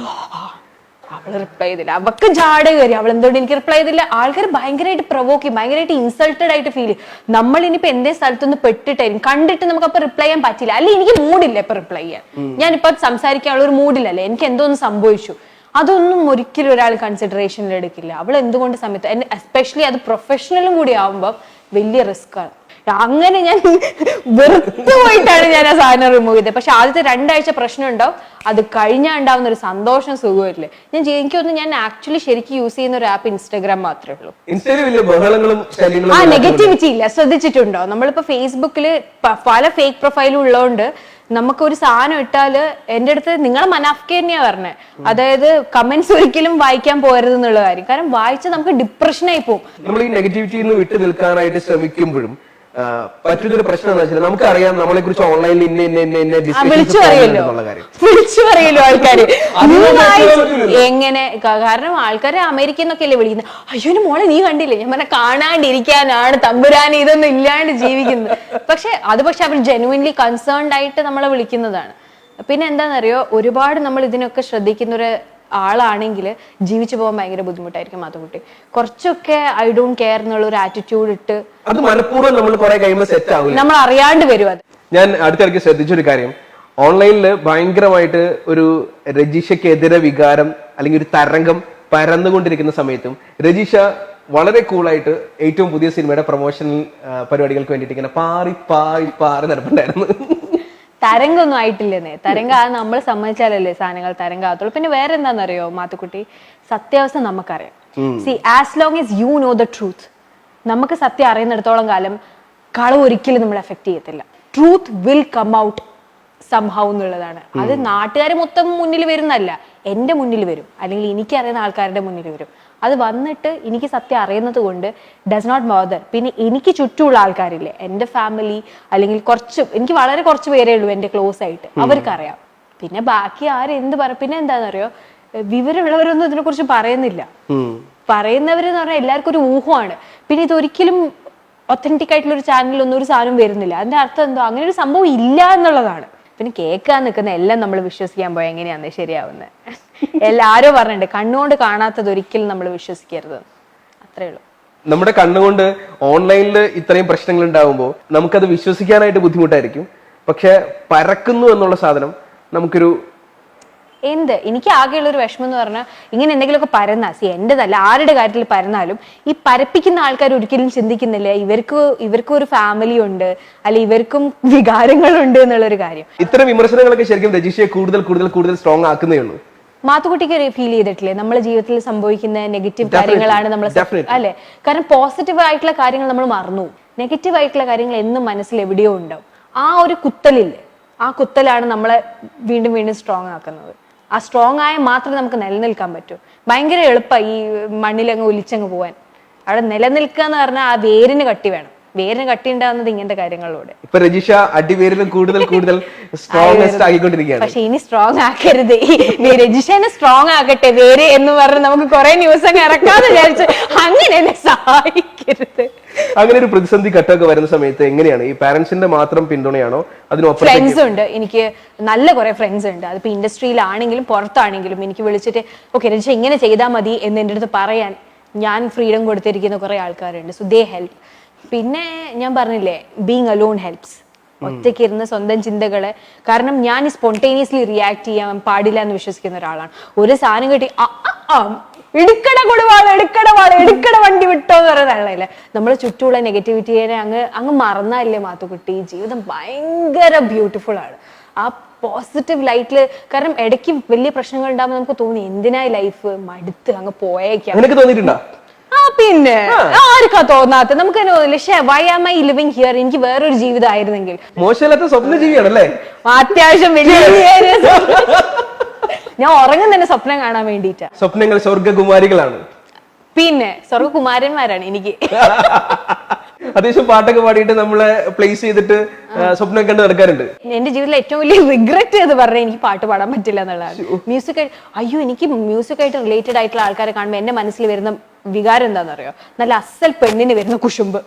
അവള് റിപ്ലൈ ചെയ്തില്ല, അവക്ക് ജാട കയറി, അവൾ എന്തുകൊണ്ട് എനിക്ക് റിപ്ലൈ ചെയ്തില്ല. ആൾക്കാർ ഭയങ്കരമായിട്ട് പ്രൊവോക്ക് ചെയ്യും, ഭയങ്കരമായിട്ട് ഇൻസൾട്ടഡ് ആയിട്ട് ഫീൽ ചെയ്യും. നമ്മൾ ഇനിയിപ്പോ എന്തേ സ്ഥലത്തൊന്ന് പെട്ടിട്ടായിരിക്കും, കണ്ടിട്ട് നമുക്ക് അപ്പൊ റിപ്ലൈ ചെയ്യാൻ പറ്റില്ല, അല്ലെ എനിക്ക് മൂഡില്ല ഇപ്പൊ റിപ്ലൈ ചെയ്യാൻ, ഞാനിപ്പോ സംസാരിക്കാനുള്ള ഒരു മൂഡിലല്ലേ, എനിക്ക് എന്തോന്ന് സംഭവിച്ചു, അതൊന്നും ഒരിക്കലും ഒരാൾ കൺസിഡറേഷനിൽ എടുക്കില്ല. അവൾ എന്തുകൊണ്ട് സമയത്ത്, എസ്പെഷ്യലി അത് പ്രൊഫഷണലും കൂടി ആവുമ്പോൾ വലിയ റിസ്ക് ആണ്. അങ്ങനെ ഞാൻ വെറുതെ പോയിട്ടാണ് ഞാൻ ആ സാധനം റിമൂവ് ചെയ്തത്. പക്ഷെ ആദ്യത്തെ 2 ആഴ്ച പ്രശ്നം ഉണ്ടാവും, അത് കഴിഞ്ഞാൽ ഉണ്ടാവുന്ന ഒരു സന്തോഷം സുഖമില്ലേ. എനിക്കൊന്നും ഞാൻ ആക്ച്വലി ശരിക്കും യൂസ് ചെയ്യുന്ന ഒരു ആപ്പ് ഇൻസ്റ്റാഗ്രാം മാത്രമേ ഉള്ളൂ. ആ നെഗറ്റിവിറ്റി ഇല്ല. ശ്രദ്ധിച്ചിട്ടുണ്ടോ, നമ്മളിപ്പോ ഫേസ്ബുക്കില് പല ഫേക്ക് പ്രൊഫൈലും ഉള്ളതുകൊണ്ട് നമുക്കൊരു സാധനം ഇട്ടാല് എന്റെ അടുത്ത് നിങ്ങളെ മനാഫ്ക തന്നെയാ പറഞ്ഞത്, അതായത് കമന്റ്സ് ഒരിക്കലും വായിക്കാൻ പോകരുത് എന്നുള്ള കാര്യം. കാരണം വായിച്ചാൽ നമുക്ക് ഡിപ്രഷനായി പോകും. നമ്മൾ ഈ നെഗറ്റിവിറ്റിയിൽ നിന്ന് വിട്ടു നിൽക്കാനായിട്ട് ശ്രമിക്കുമ്പോഴും പറ്റുന്നൊരു പ്രശ്നം എന്താ വെച്ചാൽ നമുക്കറിയാം നമ്മളെ കുറിച്ച് ഓൺലൈനിൽ വിളിച്ചു പറയല്ലോ ആൾക്കാര് എങ്ങനെ. കാരണം ആൾക്കാരെ അമേരിക്കയിൽ നിന്നൊക്കെ അല്ലേ വിളിക്കുന്നത്, അയ്യോ മോളെ നീ കണ്ടില്ലേ, ഞാൻ പറഞ്ഞ കാണാണ്ടിരിക്കാനാണ് തമ്പുരാൻ ഇതൊന്നും ഇല്ലാണ്ട് ജീവിക്കുന്നത്. പക്ഷെ അവർ ജെനുവിൻലി കൺസേൺഡ് ആയിട്ട് നമ്മളെ വിളിക്കുന്നതാണ്. പിന്നെ എന്താണെന്നറിയോ, ഒരുപാട് നമ്മൾ ഇതിനൊക്കെ ശ്രദ്ധിക്കുന്ന ഒരു ആളാണെങ്കിൽ ജീവിച്ചു പോകാൻ ഭയങ്കര ബുദ്ധിമുട്ടായിരിക്കും. മാത്തുകുട്ടി കുറച്ചൊക്കെ ഐ ഡോണ്ട് കെയർ എന്നുള്ള ഒരു ആറ്റിറ്റ്യൂഡ് ഇട്ട് അത് മനഃപൂർവ്വം നമ്മൾ കുറെ കഴിയുമ്പോൾ സെറ്റ് ആവും, നമ്മൾ അറിയാണ്ട് വരും. അത് ഞാൻ അടുത്തിടയ്ക്ക് ശ്രദ്ധിച്ചൊരു കാര്യം, ഓൺലൈനിൽ ഭയങ്കരമായിട്ട് ഒരു രജിഷയ്ക്കെതിരെ വികാരം അല്ലെങ്കിൽ ഒരു തരംഗം പരന്നുകൊണ്ടിരിക്കുന്ന സമയത്തും രജിഷ വളരെ കൂളായിട്ട് ഏറ്റവും പുതിയ സിനിമയുടെ പ്രൊമോഷണൽ പരിപാടികൾക്ക് വേണ്ടിയിട്ട് ഇങ്ങനെ പാറി നടപ്പുണ്ടായിരുന്നു. തരംഗൊന്നും ആയിട്ടില്ലെന്നേ. തരംഗ നമ്മൾ സമ്മതിച്ചാലല്ലേ സാധനങ്ങൾ തരംഗാകത്തുള്ളൂ. പിന്നെ വേറെ എന്താണെന്നറിയോ മാത്തുക്കുട്ടി, സത്യാവസ്ഥ നമുക്കറിയാം. See as long as you know the truth, നമുക്ക് സത്യം അറിയുന്നിടത്തോളം കാലം കളവ് ഒരിക്കലും നമ്മൾ എഫക്ട് ചെയ്യത്തില്ല. Truth will come out somehow എന്നുള്ളതാണ്. അത് നാട്ടുകാർ മൊത്തം മുന്നിൽ വരുന്നല്ല, എന്റെ മുന്നിൽ വരും, അല്ലെങ്കിൽ എനിക്കറിയുന്ന ആൾക്കാരുടെ മുന്നിൽ വരും. അത് വന്നിട്ട് എനിക്ക് സത്യം അറിയുന്നത് കൊണ്ട് ഡസ് നോട്ട് ബോദർ. പിന്നെ എനിക്ക് ചുറ്റുമുള്ള ആൾക്കാരില്ലേ, എന്റെ ഫാമിലി, അല്ലെങ്കിൽ എനിക്ക് വളരെ കുറച്ച് പേരേ ഉള്ളൂ എന്റെ ക്ലോസ് ആയിട്ട്, അവർക്കറിയാം. പിന്നെ ബാക്കി ആരെന്ത് പറയും. പിന്നെ എന്താണെന്നറിയോ, വിവരമുള്ളവരൊന്നും ഇതിനെക്കുറിച്ച് പറയുന്നില്ല. പറയുന്നവരെന്ന് പറഞ്ഞാൽ എല്ലാവർക്കും ഒരു ഊഹമാണ്. പിന്നെ ഇതൊരിക്കലും ഒത്തന്റിക് ആയിട്ടുള്ള ഒരു ചാനലിലൊന്നും ഒരു സാധനം വരുന്നില്ല. അതിന്റെ അർത്ഥം എന്തോ അങ്ങനെ ഒരു സംഭവം ഇല്ല എന്നുള്ളതാണ്. പിന്നെ കേൾക്കാൻ നിൽക്കുന്ന എല്ലാം നമ്മൾ വിശ്വസിക്കാൻ പോയാൽ എങ്ങനെയാന്ന് ശരിയാവുന്നത്. എല്ലാരും പറഞ്ഞിട്ടുണ്ട്, കണ്ണുകൊണ്ട് കാണാത്തത് ഒരിക്കലും നമ്മൾ വിശ്വസിക്കരുത്. അത്രേ ഉള്ളൂ. നമ്മുടെ കണ്ണുകൊണ്ട് ഓൺലൈനിൽ ഇത്രയും പ്രശ്നങ്ങൾ ഉണ്ടാവുമ്പോൾ നമുക്കത് വിശ്വസിക്കാനായിട്ട് ബുദ്ധിമുട്ടായിരിക്കും. പക്ഷെ പരക്കുന്നു എന്നുള്ള സാധനം നമുക്കൊരു എനിക്ക് ആകെയുള്ള ഒരു വിഷമം എന്ന് പറഞ്ഞാൽ, ഇങ്ങനെ എന്തെങ്കിലുമൊക്കെ പരന്നാ, എന്റേതല്ല ആരുടെ കാര്യത്തിൽ പരന്നാലും ഈ പരപ്പിക്കുന്ന ആൾക്കാർ ഒരിക്കലും ചിന്തിക്കുന്നില്ല ഇവർക്കും ഒരു ഫാമിലി ഉണ്ട്, അല്ലെ ഇവർക്കും വികാരങ്ങളുണ്ട് എന്നുള്ളൊരു കാര്യം. ഇത്തരം വിമർശനങ്ങളൊക്കെ ശരിക്കും രജിഷയെ കൂടുതൽ കൂടുതൽ കൂടുതൽ സ്ട്രോങ് ആക്കുന്നേ ഉള്ളൂ. മാത്തുക്കുട്ടിക്ക് ഫീൽ ചെയ്തിട്ടില്ലേ നമ്മുടെ ജീവിതത്തിൽ സംഭവിക്കുന്ന നെഗറ്റീവ് കാര്യങ്ങളാണ് നമ്മൾ, അല്ലെ? കാരണം പോസിറ്റീവ് ആയിട്ടുള്ള കാര്യങ്ങൾ നമ്മൾ മറന്നു, നെഗറ്റീവ് ആയിട്ടുള്ള കാര്യങ്ങൾ എന്നും മനസ്സിൽ എവിടെയോ ഉണ്ടാവും. ആ ഒരു കുത്തലില്ലേ, ആ കുത്തലാണ് നമ്മളെ വീണ്ടും വീണ്ടും സ്ട്രോങ് ആക്കുന്നത്. ആ സ്ട്രോങ് ആയ മാത്രമേ നമുക്ക് നിലനിൽക്കാൻ പറ്റൂ. ഭയങ്കര എളുപ്പമാണ് ഈ മണ്ണിലങ്ങ് ഒലിച്ചങ്ങ് പോവാൻ. അവിടെ നിലനിൽക്കുക എന്ന് പറഞ്ഞാൽ ആ വേരിന് കട്ടി വേണം. വേരിന് കട്ടി ഉണ്ടാകുന്നത് ഇങ്ങനത്തെ കാര്യങ്ങളിലൂടെ. ഇപ്പൊ രജിഷ അടിവേരിലും കൂടുതൽ കൂടുതൽ സ്ട്രോങ്സ്റ്റ് ആയിക്കൊണ്ടിരിക്കുകയാണ്. പക്ഷെ ഇനി സ്ട്രോങ് ആക്കരുത്, രജിഷനെ സ്ട്രോങ് ആക്കട്ടെ വേര് എന്ന് പറഞ്ഞ് നമുക്ക് കുറെ ന്യൂസ് അങ്ങ് ഇറക്കാന്ന് വിചാരിച്ച് അങ്ങനെ എന്നെ സഹായിക്കരുത്. അങ്ങനെ ഒരു പ്രതിസന്ധി ഘട്ടമൊക്കെ വരുന്ന സമയത്ത് എങ്ങനെയാണ് ഈ പാരന്റ്സിന്റെ മാത്രം പിന്തുണയാണോ അതിനൊപ്പം? ഫ്രണ്ട്സ് ഉണ്ട്, എനിക്ക് നല്ല കുറെ ഫ്രണ്ട്സ് ഉണ്ട്. അതിപ്പോ ഇൻഡസ്ട്രിയിലാണെങ്കിലും പുറത്താണെങ്കിലും എനിക്ക് വിളിച്ചിട്ട് ഓക്കെ രജിഷ ഇങ്ങനെ ചെയ്താൽ മതി എന്ന് എൻ്റെ അടുത്ത് പറയാൻ ഞാൻ ഫ്രീഡം കൊടുത്തിരിക്കുന്ന കുറെ ആൾക്കാരുണ്ട്. So they help. പിന്നെ ഞാൻ പറഞ്ഞില്ലേ, ബീങ് അലോൺ ഹെൽപ്സ്. ഒറ്റയ്ക്ക് ഇരുന്ന് സ്വന്തം ചിന്തകളെ, കാരണം ഞാൻ സ്പോണ്ടേനിയസ്ലി റിയാക്ട് ചെയ്യാൻ പാടില്ല എന്ന് വിശ്വസിക്കുന്ന ഒരാളാണ്. ഒരു സാധനം കിട്ടി എടുക്കട എടുക്കട വണ്ടി വിട്ടോ എന്ന് പറയുന്ന ആളല്ലേ. നമ്മളെ ചുറ്റുമുള്ള നെഗറ്റിവിറ്റിയെ അങ്ങ് മറന്നല്ലേ മാത്തുക്കുട്ടി. ജീവിതം ഭയങ്കര ബ്യൂട്ടിഫുൾ ആണ് ആ പോസിറ്റീവ് ലൈറ്റില്. കാരണം ഇടയ്ക്ക് വലിയ പ്രശ്നങ്ങൾ ഉണ്ടാകുമ്പോൾ നമുക്ക് തോന്നി എന്തിനായി ലൈഫ്, മടുത്ത് അങ്ങ് പോയേക്കാം. തോന്നിയിട്ടുണ്ടോ? പിന്നെ ആർക്കാ തോന്നാത്ത? നമുക്ക് തന്നെ തോന്നില്ല why am I living here, എനിക്ക് വേറൊരു ജീവിതം ആയിരുന്നെങ്കിൽ. മോശമല്ലാത്ത സ്വപ്നജീവിയാണല്ലേ? അത്യാവശ്യം വലിയ ഞാൻ ഉറങ്ങും തന്നെ സ്വപ്നം കാണാൻ വേണ്ടിട്ടാ. സ്വപ്നങ്ങൾ സ്വർഗകുമാരികളാണ്. പിന്നെ സ്വർഗകുമാരന്മാരാണ് എനിക്ക്. അത്യാവശ്യം പാട്ടൊക്കെ പാടിയിട്ട് നമ്മളെ പ്ലേസ് ചെയ്തിട്ട് സ്വപ്നം കണ്ട് നടക്കാറുണ്ട്. എന്റെ ജീവിതത്തിലെ ഏറ്റവും വലിയ റിഗ്രറ്റ് എന്ന് പറഞ്ഞാൽ എനിക്ക് പാട്ട് പാടാൻ പറ്റില്ല എന്നുള്ളതാണ്. മ്യൂസിക് എനിക്ക് മ്യൂസിക് ആയിട്ട് റിലേറ്റഡ് ആയിട്ടുള്ള ആൾക്കാരെ കാണുമ്പോൾ എന്റെ മനസ്സിൽ വരുന്ന വികാരം എന്താണെന്നറിയോ? നല്ല അസൽ പെണ്ണിന് വരുന്ന കുശുമ്പ്.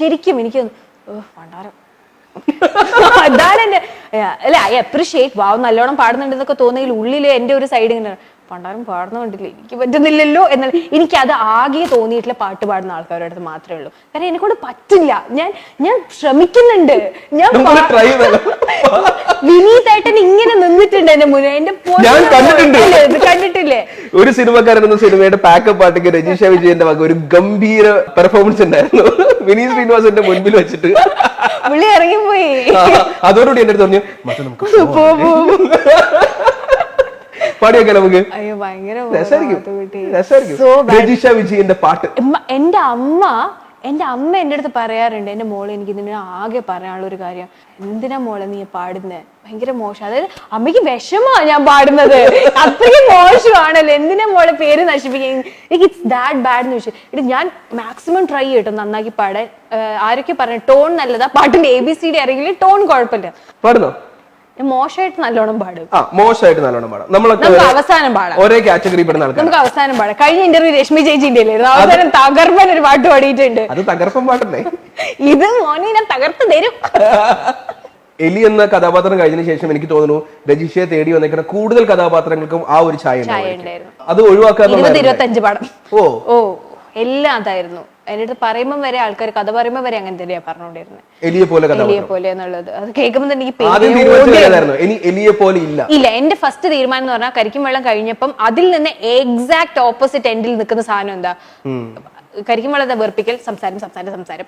ശരിക്കും എനിക്ക് പണ്ടാരം അതാണ് എന്റെ അല്ലെ. ഐ അപ്രീഷിയേറ്റ്, വാവ് നല്ലോണം പാടുന്നുണ്ടെന്നൊക്കെ തോന്നിയെങ്കിൽ ഉള്ളില് എന്റെ ഒരു സൈഡ് ഇങ്ങനെ പണ്ടാരം പാടുന്നുണ്ടില്ല, എനിക്ക് പറ്റുന്നില്ലല്ലോ എന്നാൽ എനിക്ക് അത് ആകെ തോന്നിയിട്ടില്ല. പാട്ട് പാടുന്ന ആൾക്കാരുടെ അടുത്ത് മാത്രമേ ഉള്ളൂ. കാരണം എന്നെ കൊണ്ട് പറ്റില്ല. ഞാൻ ശ്രമിക്കുന്നുണ്ട്. ഞാൻ വിനീതായിട്ടൻ ഇങ്ങനെ നിന്നിട്ടുണ്ട് എന്റെ മുന്നേ. എന്റെ കണ്ടിട്ടില്ലേ? ഒരു സിനിമക്കാരൻ എന്ന സിനിമയുടെ പാക്കപ്പ് പാട്ടിക്ക് രജിഷ വിജയന്റെ വക ഒരു ഗംഭീര പെർഫോമൻസ് ഉണ്ടായിരുന്നു വിനീത് ശ്രീനിവാസന്റെ മുൻപിൽ വെച്ചിട്ട്. പുള്ളി ഇറങ്ങിപ്പോയി. അതോടുകൂടി എന്റെ അടുത്ത് പറഞ്ഞു പാടിയൊക്കെ നമുക്ക്. അയ്യോ ഭയങ്കര രജിഷ വിജയന്റെ പാട്ട്. എന്റെ അമ്മ എന്റെ അടുത്ത് പറയാറുണ്ട്, എന്റെ മോളെ എനിക്ക് ഇതിന് ആകെ പറയാനുള്ള ഒരു കാര്യം, എന്തിനാ മോളെ നീ പാടുന്നേ, ഭയങ്കര മോശം. അതായത് അമ്മയ്ക്ക് വിഷമമാണ് ഞാൻ പാടുന്നത്, അത്രയ്ക്ക് മോശമാണല്ലോ, എന്തിനാ മോളെ പേര് നശിപ്പിക്കാൻ, ഇറ്റ്സ് ദാറ്റ് ബാഡ് എന്ന് വെച്ചാൽ ഞാൻ മാക്സിമം ട്രൈ ചെയ്യട്ടോ നന്നാക്കി പാടാൻ. ആരൊക്കെ പറഞ്ഞു ടോൺ നല്ലതാ, പാട്ടിന്റെ ABCD അറിയില്ല, ടോൺ കുഴപ്പമില്ല. പാടുന്നോ? മോശമായിട്ട് നല്ലോണം പാടും. മോശമായിട്ട് നല്ലോണം പാടാം. നമുക്ക് അവസാനം പാടാം. ഒരേ കാറ്റഗറി പെടുന്ന ആൾക്കാർ നമുക്ക് അവസാനം പാടാം. കഴിഞ്ഞ ഇന്റർവ്യൂ രശ്മി ചേച്ചിന്റെ അവസാനം തകർപ്പൻ ഒരു പാട്ട് പാടിയിട്ടുണ്ട്. അത് തകർപ്പൻ പാട്ടല്ലേ? ഇത് മോനെ ഞാൻ തകർത്ത് തരും. എലി എന്ന കഥാപാത്രം കഴിഞ്ഞതിന് ശേഷം എനിക്ക് തോന്നുന്നു രജിഷയെ തേടി വന്നേക്കുന്ന കൂടുതൽ കഥാപാത്രങ്ങൾക്കും ആ ഒരു ഛായ ഉണ്ടായിരുന്നു. അത് ഒഴിവാക്കാൻ 20-25 പടം ഓ എല്ലാം അതായിരുന്നു. എന്റെ അടുത്ത് പറയുമ്പോൾ വരെ ആൾക്കാർ കഥ പറയുമ്പോൾ വരെ അങ്ങനെ തന്നെയാ പറഞ്ഞോണ്ടിരുന്നത്, എലിയെ പോലെ എലിയെ പോലെ എന്നുള്ളത്. അത് കേൾക്കുമ്പോൾ തന്നെ എലിയെ പോലെ ഇല്ല. എന്റെ ഫസ്റ്റ് തീരുമാനം എന്ന് പറഞ്ഞാൽ കരിക്കും വെള്ളം കഴിഞ്ഞപ്പം അതിൽ നിന്ന് എക്സാക്ട് ഓപ്പോസിറ്റ് എൻഡിൽ നിൽക്കുന്ന സാധനം എന്താ, കരിക്കും വെള്ളം വെറുപ്പിക്കൽ, സംസാരം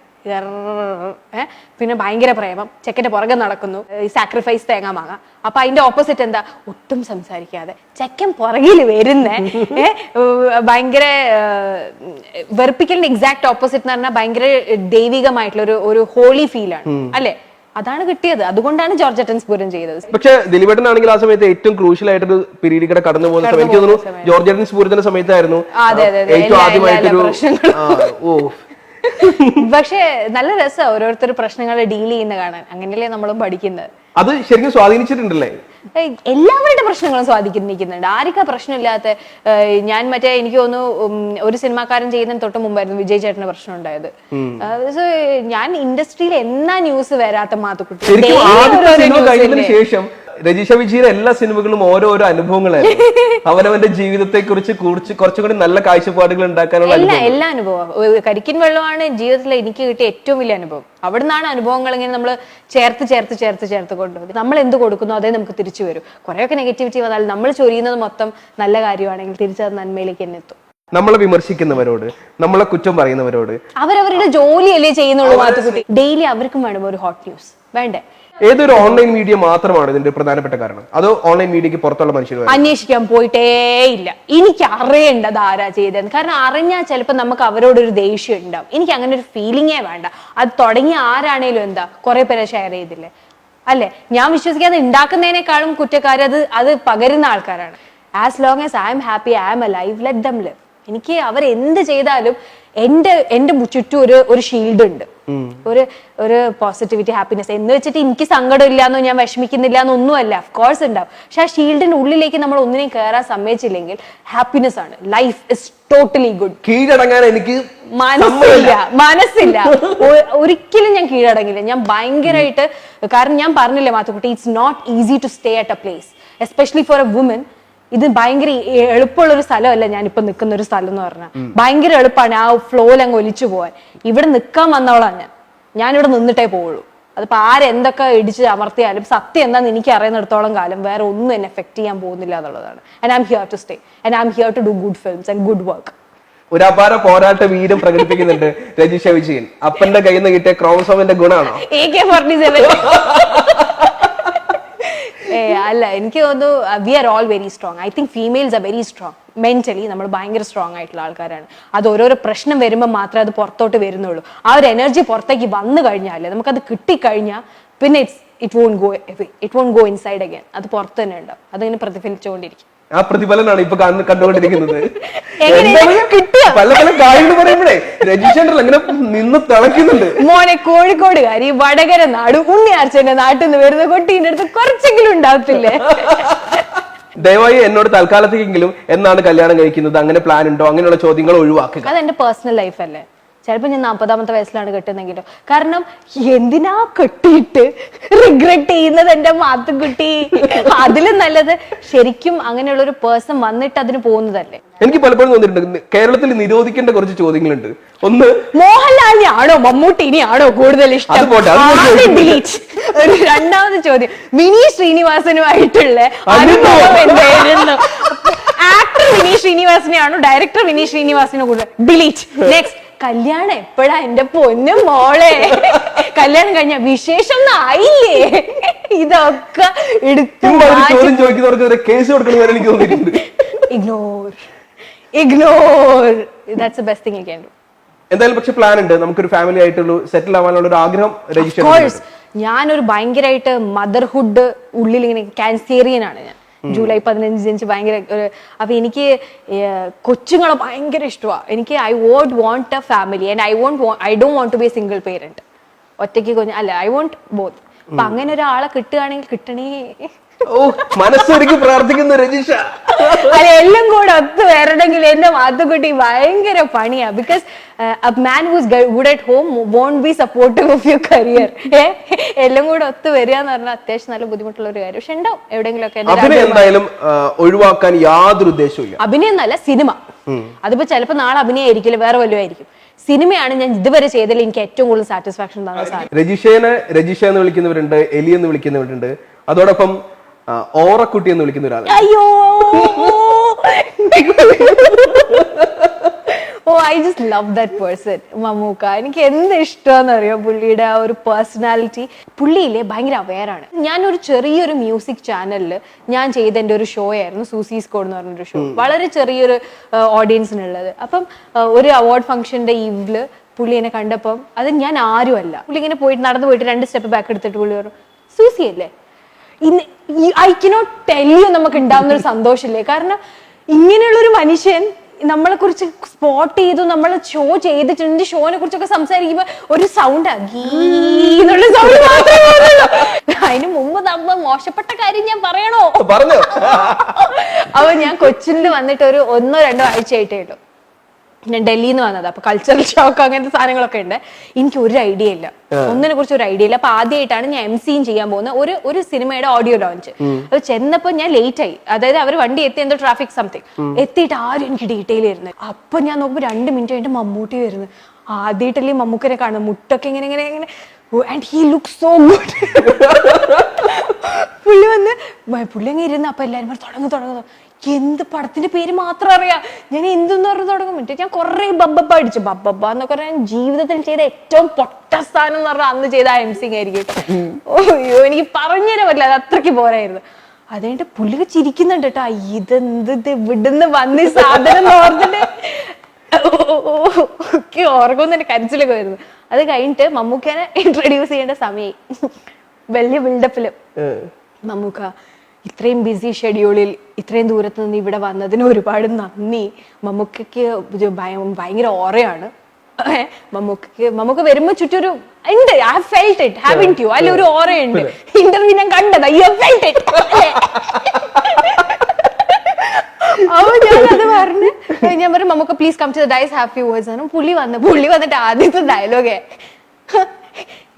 പിന്നെ ഭയങ്കര പ്രേമം, ചെക്കന്റെ പുറകെ നടക്കുന്നു, സാക്രിഫൈസ് തേങ്ങാ മാങ്ങ. അപ്പൊ അതിന്റെ ഓപ്പോസിറ്റ് എന്താ, ഒട്ടും സംസാരിക്കാതെ ചെക്കൻ പുറകിൽ വരുന്ന ഭയങ്കര വെറുപ്പിക്കലിന്റെ എക്സാക്ട് ഓപ്പോസിറ്റ് എന്ന് പറഞ്ഞാൽ ഭയങ്കര ദൈവികമായിട്ടുള്ള ഒരു ഹോളി ഫീലാണ് അല്ലെ. അതാണ് കിട്ടിയത്. അതുകൊണ്ടാണ് ജോർജ് അറ്റൻസ്പൂരം ചെയ്തത്. പക്ഷെ ദിലീപേട്ടനാണെങ്കിൽ ആ സമയത്ത് ഏറ്റവും ക്രൂഷ്യൽ ആയിട്ടൊരു പീരീഡ് കൂടെ കടന്നു പോകുന്ന സമയം എനിക്ക് തോന്നുന്നു ജോർജ് അറ്റൻസ്പൂരത്തിന്റെ സമയത്തായിരുന്നു ഏറ്റവും ആദ്യമായിട്ടൊരു. പക്ഷെ നല്ല രസം ഓരോരുത്തർ പ്രശ്നങ്ങൾ ഡീൽ ചെയ്യുന്ന കാണാൻ. അങ്ങനെയല്ലേ നമ്മളും പഠിക്കുന്നത്. അത് ശരിക്കും സ്വാധീനിച്ചിട്ടുണ്ടല്ലേ? എല്ലാവരുടെ പ്രശ്നങ്ങളും സ്വാധീനിക്കുന്നുണ്ട്. ആർക്കാ പ്രശ്നമില്ലാത്ത? ഞാൻ എനിക്ക് തോന്നുന്നു ഒരു സിനിമാക്കാരൻ ചെയ്യുന്നതിന് തൊട്ട് മുമ്പായിരുന്നു വിജയ് ചേട്ടന് പ്രശ്നം ഉണ്ടായത്. ഞാൻ ഇൻഡസ്ട്രിയിൽ എന്നാ ന്യൂസ് വരാത്ത മാത്തുക്കുട്ടി ശേഷം രജിഷ വിജയുടെ എല്ലാ സിനിമകളും ഓരോരോ അനുഭവങ്ങളായിരുന്നു. അവനവന്റെ ജീവിതത്തെ കുറിച്ച് കുറച്ചും കൂടി നല്ല കാഴ്ചപ്പാടുകൾ ഉണ്ടാക്കാനുള്ള എല്ലാ അനുഭവം. കരിക്കിൻ വെള്ളമാണ് ജീവിതത്തിൽ എനിക്ക് കിട്ടിയ ഏറ്റവും വലിയ അനുഭവം. അവിടുന്നാണ് അനുഭവങ്ങൾ ഇങ്ങനെ നമ്മൾ ചേർത്ത് കൊണ്ടുപോകുന്നത്. നമ്മൾ എന്ത് കൊടുക്കുന്നു അതേ നമുക്ക് തിരിച്ചു വരും. കുറെയൊക്കെ നെഗറ്റിവിറ്റി വന്നാൽ നമ്മൾ ചൊരിയുന്നത് മൊത്തം നല്ല കാര്യമാണെങ്കിൽ തിരിച്ചത് നന്മയിലേക്ക് തന്നെ എത്തും. നമ്മളെ വിമർശിക്കുന്നവരോട്, നമ്മളെ കുറ്റം പറയുന്നവരോട് അവരവരുടെ ജോലിയല്ലേ ചെയ്യുന്നുള്ളൂ മാത്തുക്കുട്ടി. ഡെയിലി അവർക്കും വേണം ഒരു ഹോട്ട് ന്യൂസ് വേണ്ടേ? ഏതൊരു ഓൺലൈൻ മീഡിയ മാത്രമാണ് ഇതിന്റെ പ്രധാനപ്പെട്ട കാരണം? അതോ ഓൺലൈൻ മീഡിയക്ക് പുറത്തുള്ള മനുഷ്യർ അന്വേഷിക്കാൻ പോയിട്ടേ ഇല്ല? എനിക്ക് അറിയേണ്ടത് ആരാ ചെയ്തതെന്ന്. കാരണം അറിഞ്ഞാൽ ചിലപ്പോൾ നമുക്ക് അവരോടൊരു ദേഷ്യം ഉണ്ടാവും. എനിക്ക് അങ്ങനെ ഒരു ഫീലിംഗേ വേണ്ട. അത് തുടങ്ങിയ ആരാണേലും എന്താ കുറെ പേരെ ഷെയർ ചെയ്തില്ലേ അല്ലെ? ഞാൻ വിശ്വസിക്കാതെ ഉണ്ടാക്കുന്നതിനേക്കാളും കുറ്റക്കാർ അത് പകരുന്ന ആൾക്കാരാണ്. As long as I am happy, I M alive, let them live. എനിക്ക് അവരെന്ത് ചെയ്താലും എന്റെ ചുറ്റും ഒരു ഷീൽഡ് ഉണ്ട്, ഒരു പോസിറ്റിവിറ്റി, ഹാപ്പിനെസ് എന്ന് വെച്ചിട്ട് എനിക്ക് സങ്കടം ഇല്ലാന്നോ ഞാൻ വിഷമിക്കുന്നില്ല എന്നൊന്നുമല്ല. ഓഫ് കോഴ്സ് ഉണ്ടാവും. പക്ഷെ ആ ഷീൽഡിന്റെ ഉള്ളിലേക്ക് നമ്മൾ ഒന്നിനെയും കയറാൻ സമ്മതിച്ചില്ലെങ്കിൽ ഹാപ്പിനെസ് ആണ്. Life is totally good. കീഴടങ്ങാൻ എനിക്ക് മനസ്സില്ല. ഒരിക്കലും ഞാൻ കീഴടങ്ങില്ല. ഞാൻ ഭയങ്കരമായിട്ട്, കാരണം ഞാൻ പറഞ്ഞില്ലേ Mathukutty, it's not easy to stay at a place, especially for a woman. ഇത് ഭയങ്കര എളുപ്പമുള്ള ഒരു സ്ഥലമല്ല ഞാനിപ്പോ നിൽക്കുന്ന ഒരു സ്ഥലം എന്ന് പറഞ്ഞാൽ. ഭയങ്കര എളുപ്പമാണ് ആ ഫ്ലോയിൽ അങ്ങ് ഒലിച്ചു പോവാൻ. ഇവിടെ നിൽക്കാൻ വന്നവളാണ് ഞാനിവിടെ നിന്നിട്ടേ പോവുള്ളൂ. അതിപ്പോ ആരെന്തൊക്കെ ഇടിച്ച് അമർത്തിയാലും സത്യം എന്താന്ന് എനിക്ക് അറിയുന്നിടത്തോളം കാലം വേറെ ഒന്നും എന്നെ എഫക്ട് ചെയ്യാൻ പോകുന്നില്ല എന്നുള്ളതാണ്. And I'm here to stay and I'm here to do good films and good work. ഒരു അപാര പോരാട്ട വീരം പ്രകടിപ്പിക്കുന്നുണ്ട് രജിഷ വിജയൻ. അപ്പന്റെ കയ്യിൽ നിന്ന് കിട്ടിയ ക്രോമസോമിന്റെ ഗുണമാണോ? അല്ല, എനിക്ക് തോന്നുന്നു we are all very strong. I think females are very strong. Mentally നമ്മൾ ഭയങ്കര സ്ട്രോങ് ആയിട്ടുള്ള ആൾക്കാരാണ്. അത് ഓരോരോ പ്രശ്നം വരുമ്പോൾ മാത്രമേ അത് പുറത്തോട്ട് വരുന്നുള്ളൂ. ആ ഒരു എനർജി പുറത്തേക്ക് വന്നു കഴിഞ്ഞാൽ, നമുക്കത് കിട്ടിക്കഴിഞ്ഞാൽ പിന്നെ it won't go inside again. അത് പുറത്ത് തന്നെ ഉണ്ടാവും. അതിങ്ങനെ പ്രതിഫലിച്ചുകൊണ്ടിരിക്കും. ആ പ്രതിഫലനാണ് ഇപ്പൊ കണ്ടുകൊണ്ടിരിക്കുന്നത്. പല പല കാര്യങ്ങൾ പറയുമ്പോഴേ രജിസ്റ്റർ അങ്ങനെ നിന്ന് തിളക്കുന്നുണ്ട്. മോനെ കോഴിക്കോടുകാരി വടകര നാട് ഉണ്ണിയാർച്ചന്റെ നാട്ടിൽ നിന്ന് വരുന്ന കുട്ടീന്റെ അടുത്ത് കുറച്ചെങ്കിലും ഉണ്ടാവത്തില്ലേ? ദയവായി എന്നോട് തൽക്കാലത്തേക്കെങ്കിലും എന്നാണ് കല്യാണം കഴിക്കുന്നത്, അങ്ങനെ പ്ലാൻ ഉണ്ടോ, അങ്ങനെയുള്ള ചോദ്യങ്ങൾ ഒഴിവാക്കുക. അത് എന്റെ പേഴ്സണൽ ലൈഫ് അല്ലേ. ചിലപ്പോൾ ഞാൻ 40ാമത്തെ വയസ്സിലാണ് കെട്ടുന്നെങ്കിലോ. കാരണം എന്തിനാ കെട്ടിയിട്ട് റിഗ്രറ്റ് ചെയ്യുന്നത് എന്റെ മാത്തുക്കുട്ടി? അതിലും നല്ലത് ശരിക്കും അങ്ങനെയുള്ള ഒരു പേഴ്സൺ വന്നിട്ട് അതിന് പോകുന്നതല്ലേ. എനിക്ക് പലപ്പോഴും തോന്നിയിട്ടുണ്ട് കേരളത്തിൽ നിരോധിക്കേണ്ട കുറച്ച് ചോദ്യങ്ങളുണ്ട്. ഒന്ന്, മോഹൻലാലിനെയാണോ മമ്മൂട്ടിനെയാണോ കൂടുതൽ ഇഷ്ടം? രണ്ടാമത് ചോദ്യം, മിനി ശ്രീനിവാസനുമായിട്ടുള്ള അനുഭവം എന്തായിരുന്നു? ആക്ടർ വിനീത് ശ്രീനിവാസനെയാണോ ഡയറക്ടർ വിനീത് ശ്രീനിവാസനെ കൂടുതൽ? ഡിലീറ്റ്. നെക്സ്റ്റ്, കല്യാണം എപ്പോഴാ എന്റെ പൊന്നും മോളെ? കല്യാണം കഴിഞ്ഞ വിശേഷം ആയില്ലേ? ഇതൊക്കെ എടുത്ത് ignore. That's the best thing you can do. എന്തായാലും പക്ഷെ പ്ലാൻ ഉണ്ട്, നമുക്കൊരു ഫാമിലി ആയിട്ടുള്ള സെറ്റിൽ ആവാനുള്ള ഒരു ആഗ്രഹം രജിസ്റ്റർ. ഞാനൊരു ഭയങ്കരമായിട്ട് മദർഹുഡ് ഉള്ളിൽ ഇങ്ങനെ ക്യാൻസേറിയൻ ആണ് ഞാൻ. ജൂലൈ 15 ജനിച്ച് ഭയങ്കര അപ്പൊ എനിക്ക് കൊച്ചുങ്ങളെ ഭയങ്കര ഇഷ്ടമാണ്. എനിക്ക് I won't want a family and I don't want to be a single parent. ഒറ്റയ്ക്ക് അല്ല, ഐ വോണ്ട് ബോത്ത്. അപ്പൊ അങ്ങനെ ഒരാളെ കിട്ടുകയാണെങ്കിൽ കിട്ടണേ. മനസ്സൊരുക്കി പ്രാർത്ഥിക്കുന്ന രജിഷ. അല്ല, എല്ലാം കൂടെ ഒത്തു വരണമെങ്കിൽ എന്റെ മാത്തുക്കുട്ടി ഭയങ്കര പണിയാ. Because a man who's good at home won't be supportive of your career. എല്ലാം കൂടെ ഒത്തു വരിക എന്ന് പറഞ്ഞാൽ അത്യാവശ്യം നല്ല ബുദ്ധിമുട്ടുള്ള ഒരു കാര്യം. പക്ഷെ ഉണ്ടാവും എവിടെയെങ്കിലും ഒക്കെ. എന്തായാലും ഒഴിവാക്കാൻ യാതൊരു ഉദ്ദേശവും ഇല്ല. അഭിനയം എന്നല്ല, സിനിമ. അതിപ്പോ ചിലപ്പോ നാളെ അഭിനയം ആയിരിക്കില്ല, വേറെ വല്ലതും ആയിരിക്കും. സിനിമയാണ് ഞാൻ ഇതുവരെ ചെയ്തതിൽ എനിക്ക് ഏറ്റവും കൂടുതൽ സാറ്റിസ്ഫാക്ഷൻ തന്ന സാധനം. രജിഷേനെ രജിഷ എന്ന് വിളിക്കുന്നവരുണ്ട്, എലി എന്ന് വിളിക്കുന്നവരുണ്ട്, അതോടൊപ്പം ഓറക്കുട്ടി എന്ന് വിളിക്കുന്ന ഒരാൾ. അയ്യോ oh I just love that person Mammukka. എനിക്ക് എന്ത് ഇഷ്ടമാണെന്ന് അറിയോ പുള്ളിയുടെ ആ ഒരു പേഴ്സണാലിറ്റി. പുള്ളിയിലെ ഭയങ്കര അവെയറാണ്. ഞാനൊരു ചെറിയൊരു മ്യൂസിക് ചാനലിൽ ഞാൻ ചെയ്ത എൻ്റെ ഒരു ഷോ ആയിരുന്നു സൂസീസ് കോഡ് എന്ന് പറഞ്ഞൊരു ഷോ, വളരെ ചെറിയൊരു ഓഡിയൻസിനുള്ളത്. അപ്പം ഒരു അവാർഡ് ഫംഗ്ഷന്റെ ഈവില് പുള്ളി എന്നെ കണ്ടപ്പം അത് ഞാൻ ആരുമല്ല, പുള്ളി ഇങ്ങനെ പോയിട്ട് നടന്നു പോയിട്ട് 2 സ്റ്റെപ്പ് ബാക്ക് എടുത്തിട്ട് പുള്ളി പറഞ്ഞു സൂസി അല്ലേ. ഐ കനോട്ട് ടെൽ യു നമുക്ക് ഉണ്ടാവുന്ന ഒരു സന്തോഷമില്ലേ. കാരണം ഇങ്ങനെയുള്ളൊരു മനുഷ്യൻ നമ്മളെ കുറിച്ച് സ്പോട്ട് ചെയ്തു, നമ്മൾ ഷോ ചെയ്തിട്ടുണ്ട്, ഷോനെ കുറിച്ചൊക്കെ സംസാരിക്കുമ്പോ ഒരു സൗണ്ട് എന്നുള്ള സൗണ്ട് മാത്രമേ. അതിന് മുമ്പ് നമ്മൾ മോശപ്പെട്ട കാര്യം ഞാൻ പറയണോ? പറഞ്ഞു. അപ്പൊ ഞാൻ കൊച്ചിയിൽ വന്നിട്ട് ഒരു 1-2 ആഴ്ചയായിട്ടേ ഉള്ളൂ. ഞാൻ ഡൽഹിയിൽ നിന്ന് വന്നത്. അപ്പൊ കൾച്ചറൽ ഷോക്ക് അങ്ങനത്തെ സാധനങ്ങളൊക്കെ ഉണ്ട്. എനിക്ക് ഒരു ഐഡിയ ഇല്ല, ഒന്നിനെ കുറിച്ച് ഒരു ഐഡിയ ഇല്ല. അപ്പൊ ആദ്യമായിട്ടാണ് ഞാൻ MC ചെയ്യാൻ പോകുന്ന ഒരു സിനിമയുടെ ഓഡിയോ ലോഞ്ച്. അപ്പൊ ചെന്നപ്പോ ഞാൻ ലേറ്റ് ആയി, അതായത് അവർ വണ്ടി എത്തി, എന്തോ ട്രാഫിക് സംതിങ് എത്തിയിട്ട് ആരും എനിക്ക് ഡീറ്റെയിൽ വരുന്നത്. അപ്പൊ ഞാൻ നോക്കുമ്പോൾ 2 മിനിറ്റ് കഴിഞ്ഞിട്ട് മമ്മൂട്ടി വരുന്നത്. ആദ്യമായിട്ടല്ലേ മമ്മൂക്കനെ കാണുന്നത്, മുട്ടൊക്കെ ഇങ്ങനെ ഇങ്ങനെ ഇങ്ങനെ. And he look so good. പുള്ളി വന്ന് പുള്ളി അങ്ങ് ഇരുന്ന്. അപ്പൊ എല്ലാരും തുടങ്ങുന്നു. എന്ത് പടത്തിന്റെ പേര് മാത്രം അറിയാം, ഞാൻ എന്തെന്ന് പറഞ്ഞു തുടങ്ങും. മറ്റേ ഞാൻ കുറെ ബബ്ബ അടിച്ചു. ബബ്ബ എന്നൊക്കെ പറഞ്ഞാൽ ജീവിതത്തിൽ ചെയ്ത ഏറ്റവും പൊട്ട സ്ഥാനം എന്ന് പറഞ്ഞാൽ അന്ന് ചെയ്ത MC ആയിരിക്കും. ഓയ്യോ എനിക്ക് പറഞ്ഞുതരാൻ പറ്റില്ല, അത് അത്രയ്ക്ക് പോരായിരുന്നു. അത് കഴിഞ്ഞിട്ട് പുള്ളിക്ക് ചിരിക്കുന്നുണ്ട് കേട്ടോ. ഇതെന്ത് ഇവിടുന്ന് വന്ന് സാധനം ഓർത്തിട്ട് ഓർക്കൊന്നും എന്റെ കരച്ചിലൊക്കെ വരുന്നു. അത് കഴിഞ്ഞിട്ട് മമ്മൂക്കനെ ഇൻട്രൊഡ്യൂസ് ചെയ്യേണ്ട സമയമായി. വലിയ ബിൽഡപ്പില് മമ്മൂക്ക ഇത്രയും ബിസി ഷെഡ്യൂളിൽ ഇത്രയും ദൂരത്ത് നിന്ന് ഇവിടെ വന്നതിന് ഒരുപാട് നന്ദി. മമ്മൂക്കയ്ക്ക് ഭയങ്കര ഓറയാണ്. മമ്മൂക്ക വരുമ്പോ ചുറ്റൊരു ഉണ്ട്. I have felt it, haven't you? അല്ല ഒരു ഓറയുണ്ട്. ഇന്റർവ്യൂ ഞാൻ കണ്ടതാ. You have felt it. അപ്പൊ ഞാനത് പറഞ്ഞ് ഞാൻ പറഞ്ഞു Mammukka please come to the dais happy words ആണ്. പുള്ളി വന്നിട്ട് ആദ്യത്തെ ഡയലോഗേ,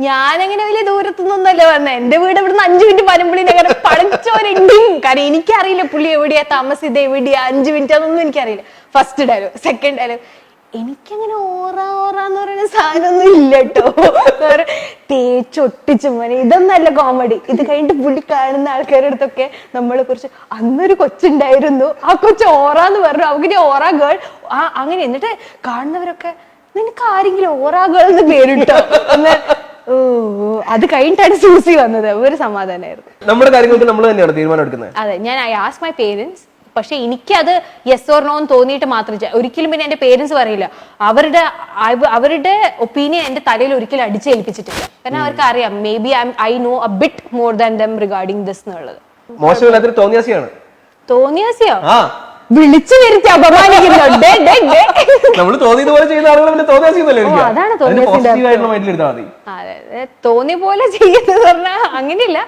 ഞാനങ്ങനെ വലിയ ദൂരത്തുനിന്നല്ല വന്നത്, എന്റെ വീട് ഇവിടുന്ന് 5 മിനിറ്റ് പനമ്പള്ളിന്റെ കാരണം പഠിച്ചോരെങ്കിലും. കാരണം എനിക്കറിയില്ല പുള്ളി എവിടെയാ താമസിച്ചത്, എവിടെയാ 5 മിനിറ്റ്, അതൊന്നും എനിക്കറിയില്ല. First dialogue. സെക്കൻഡ് ഡയലോഗ്, എനിക്കങ്ങനെ ഓറാന്ന് പറയുന്ന സാധനമൊന്നും ഇല്ല കേട്ടോ. തേച്ചൊട്ടിച്ചു മോനെ, ഇതൊന്നല്ല കോമഡി. ഇത് കഴിഞ്ഞിട്ട് പുള്ളി കാണുന്ന ആൾക്കാരുടെ അടുത്തൊക്കെ നമ്മളെ കുറിച്ച് അന്നൊരു കൊച്ചുണ്ടായിരുന്നു, ആ കൊച്ചു ഓറാന്ന് പറഞ്ഞു, അവർക്ക് ഓറാ ഗേൾ അങ്ങനെ. എന്നിട്ട് കാണുന്നവരൊക്കെ നിനക്ക് ആരെങ്കിലും ഓറാ ഗേൾ എന്ന് പേരിട്ടോ എന്ന്. ഓ അത് കഴിഞ്ഞിട്ടാണ് സൂസി വന്നത്. ഒരു സമാധാനമായിരുന്നു. നമ്മുടെ കാര്യങ്ങൾക്ക് നമ്മൾ തന്നെയാണ് തീരുമാനം എടുക്കുന്നത്. അതെ, ഞാൻ ഐ ആസ്ക് മൈ പേരൻസ്. പക്ഷെ എനിക്കത് യെസ് ഓർ നോ എന്ന് തോന്നിയിട്ട് മാത്രം ഒരിക്കലും പിന്നെ എന്റെ പേരൻസ് പറയില്ല. അവരുടെ ഒപ്പീനിയൻ എന്റെ തലയിൽ ഒരിക്കലും അടിച്ചേൽപ്പിച്ചിട്ടില്ല. കാരണം അവർക്ക് അറിയാം may be I know A bit more than dum regarding this എന്നുള്ളത്. മോശമില്ലാത്തൊരു തോന്നിയാസിയാണ്. തോന്നിയാസിയോ? വിളിച്ചു വരുത്തി അപമാനിക്കുന്നുണ്ട്. നമ്മള് തോന്നിയതുപോലെ ചെയ്യുന്ന ആളുകൾ അതാണ് തോന്നിയ പോലെ ചെയ്യുന്നത് പറഞ്ഞാൽ അങ്ങനെയല്ല.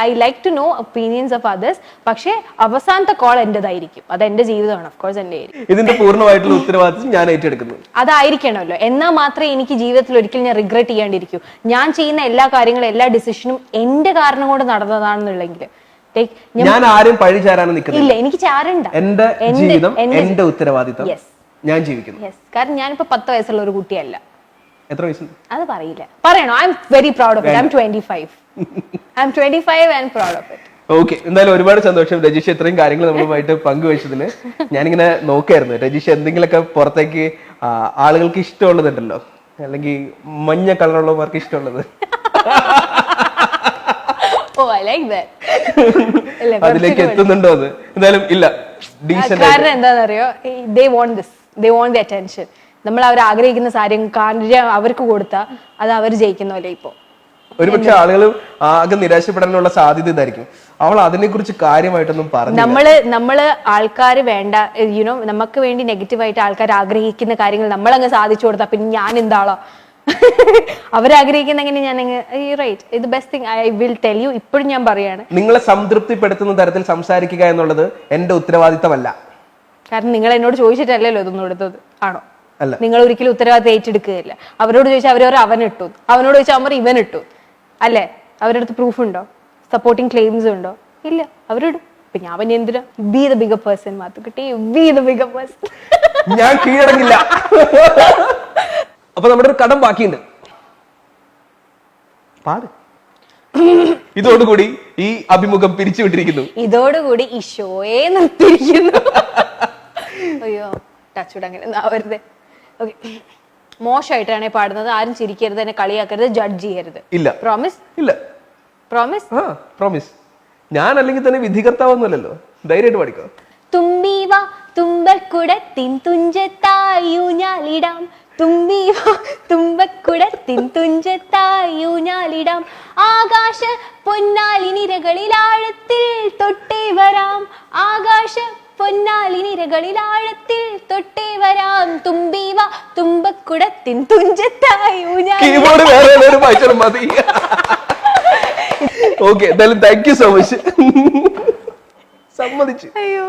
I like to know opinions of others. പക്ഷെ അവസാനത്തെ കോൾ എന്റേതായിരിക്കും, അത് എന്റെ ജീവിതമാണ്. ഓഫ് കോഴ്സ് എന്റെ ആയിരിക്കും. ഇതിന്റെ പൂർണ്ണമായിട്ടുള്ള ഉത്തരവാദിത്വം ഞാൻ ഏറ്റെടുക്കുന്നു. അതായിരിക്കണമല്ലോ. എന്നാൽ മാത്രമേ എനിക്ക് ജീവിതത്തിൽ ഒരിക്കലും ഞാൻ റിഗ്രറ്റ് ചെയ്യാണ്ടിരിക്കൂ. ഞാൻ ചെയ്യുന്ന എല്ലാ കാര്യങ്ങളും എല്ലാ ഡിസിഷനും എന്റെ കാരണം കൊണ്ട് നടന്നതാണെന്നുള്ളെങ്കിൽ ഞാൻ ആരും പഴി ചാരാനും നിൽക്കുന്നില്ല. എനിക്ക് ചാരണ്ട. എന്റെ ജീവിതം എന്റെ ഉത്തരവാദിത്തം, ഞാൻ ജീവിക്കുന്നു. കാരണം ഞാനിപ്പോ 10 വയസ്സുള്ള ഒരു കുട്ടിയല്ല. എത്ര വയസ്സുണ്ട് അത് പറയില്ല, പറയണോ? I am very proud of it. I M 25. I M 25 and proud of it. Okay, എന്തായാലും ഒരുപാട് സന്തോഷം രജിഷ ഇത്രയും കാര്യങ്ങൾ നമ്മളുമായിട്ട് പങ്കുവെച്ചതിന്. ഞാനിങ്ങനെ നോക്കായിരുന്നു രജിഷ എന്തെങ്കിലുമൊക്കെ പുറത്തേക്ക് ആളുകൾക്ക് ഇഷ്ടമുള്ളതുണ്ടല്ലോ, അല്ലെങ്കിൽ മഞ്ഞ കളറുള്ളവർക്ക് ഇഷ്ടമുള്ളത്. അതിലേക്ക് എത്തുന്നുണ്ടോ? അത് എന്തായാലും ഇല്ല. കാരണം എന്താണെന്നറിയോ, they want this, they want the attention. നമ്മൾ അവർ ആഗ്രഹിക്കുന്ന കാര്യം അവർക്ക് കൊടുത്താൽ അത് അവർ ജയിക്കുന്ന പോലെ. ഇപ്പോ ഒരുപക്ഷെ ആളുകൾ ആകെ നിരാശപ്പെടാനുള്ള സാധ്യത ഇതായിരിക്കും. അവൾ അതിനെ കുറിച്ച് കാര്യമായിട്ടൊന്നും പറഞ്ഞു. നമ്മള് ആൾക്കാർ വേണ്ട, യുനോ, നമുക്ക് വേണ്ടി നെഗറ്റീവായിട്ട് ആൾക്കാർ ആഗ്രഹിക്കുന്ന കാര്യങ്ങൾ നമ്മളങ്ങ് സാധിച്ചു കൊടുത്താൽ പിന്നെ ഞാൻ എന്താളോ അവരാഗ്രഹിക്കുന്ന എങ്ങനെ ഞാൻ റൈറ്റ്. ഇത് best thing I will tell you. ഇപ്പോഴും ഞാൻ പറയാണ്, നിങ്ങളെ സംതൃപ്തിപ്പെടുത്തുന്ന തരത്തിൽ സംസാരിക്കുക എന്നുള്ളത് എന്റെ ഉത്തരവാദിത്തമല്ല. കാരണം നിങ്ങൾ എന്നോട് ചോദിച്ചിട്ടല്ലല്ലോ ഇതൊന്നും എടുത്തത്, ആണോ? അല്ല. നിങ്ങൾ ഒരിക്കലും ഉത്തരവാദിത്തം ഏറ്റെടുക്കുകയില്ല. അവരോട് ചോദിച്ചാൽ അവനിട്ടു, അവനോട് ചോദിച്ചാൽ അവർ ഇവനിട്ടു, അല്ലേ? അവരുടെ അടുത്ത് പ്രൂഫ് ഉണ്ടോ? സപ്പോർട്ടിങ് ക്ലെയിംസ് ഉണ്ടോ? ഇല്ല, അവരിടും. ഇപ്പൊ ഞാൻ പിന്നെ എന്തിനാ? B the bigger person. Mathukutty, B the bigger person. ഞാൻ കീഴടങ്ങില്ല. അപ്പൊ നമ്മുടെ ഒരു കടം ബാക്കിയുണ്ട്. പാട്. ഇതോടുകൂടി ഈ അഭിമുഖം പിരിച്ചുവിട്ടിരിക്കുന്നു. ഇതോടുകൂടി ഈ ഷോയെ നിർത്തിയിരിക്കുന്നു. അയ്യോ ടച്ചൂട് അങ്ങനെ ആവരുത്. ഓക്കെ, മോശമായിട്ടാണ് പാടുന്നത്. ആരും ചിരിക്കരുത്, എന്നെ കളിയാക്കരുത്, ജഡ്ജ് ചെയ്യരുത്. ഇല്ല. പ്രോമിസ്? ഇല്ല. പ്രോമിസ്? ആ പ്രോമിസ്. ഞാൻ അല്ലെങ്കിൽ തന്നെ വിധികർത്താവൊന്നുമല്ലല്ലോ, ധൈര്യമായിട്ട് പാടിക്കോ. തുമ്പീവ തുമ്പക്കുടത്തിൻ തുഞ്ചത്തായൂഞ്ഞാലിടാം, തുമ്പീവ തുമ്പക്കുടത്തിൻ തുഞ്ചത്തായൂഞ്ഞാലിടാം, ആകാശ പൊന്നാലിനിരകളിൽ ആഴത്തിൽ തൊട്ടേ വരാം, ആകാശ പൊന്നാലിനിരകളിൽ ആഴത്തിൽ തൊട്ടേ വരാം, തുമ്പീവ തുമ്പക്കുടത്തിൻ തുഞ്ചത്തായൂഞ്ഞാലിടാം. കീബോർഡ് വേറെ ഒരു വായിച്ചാലും മതി. ഓക്കെ, എന്തായാലും താങ്ക് യു സോ മച്ച്. സമ്മതിച്ചു. അയ്യോ.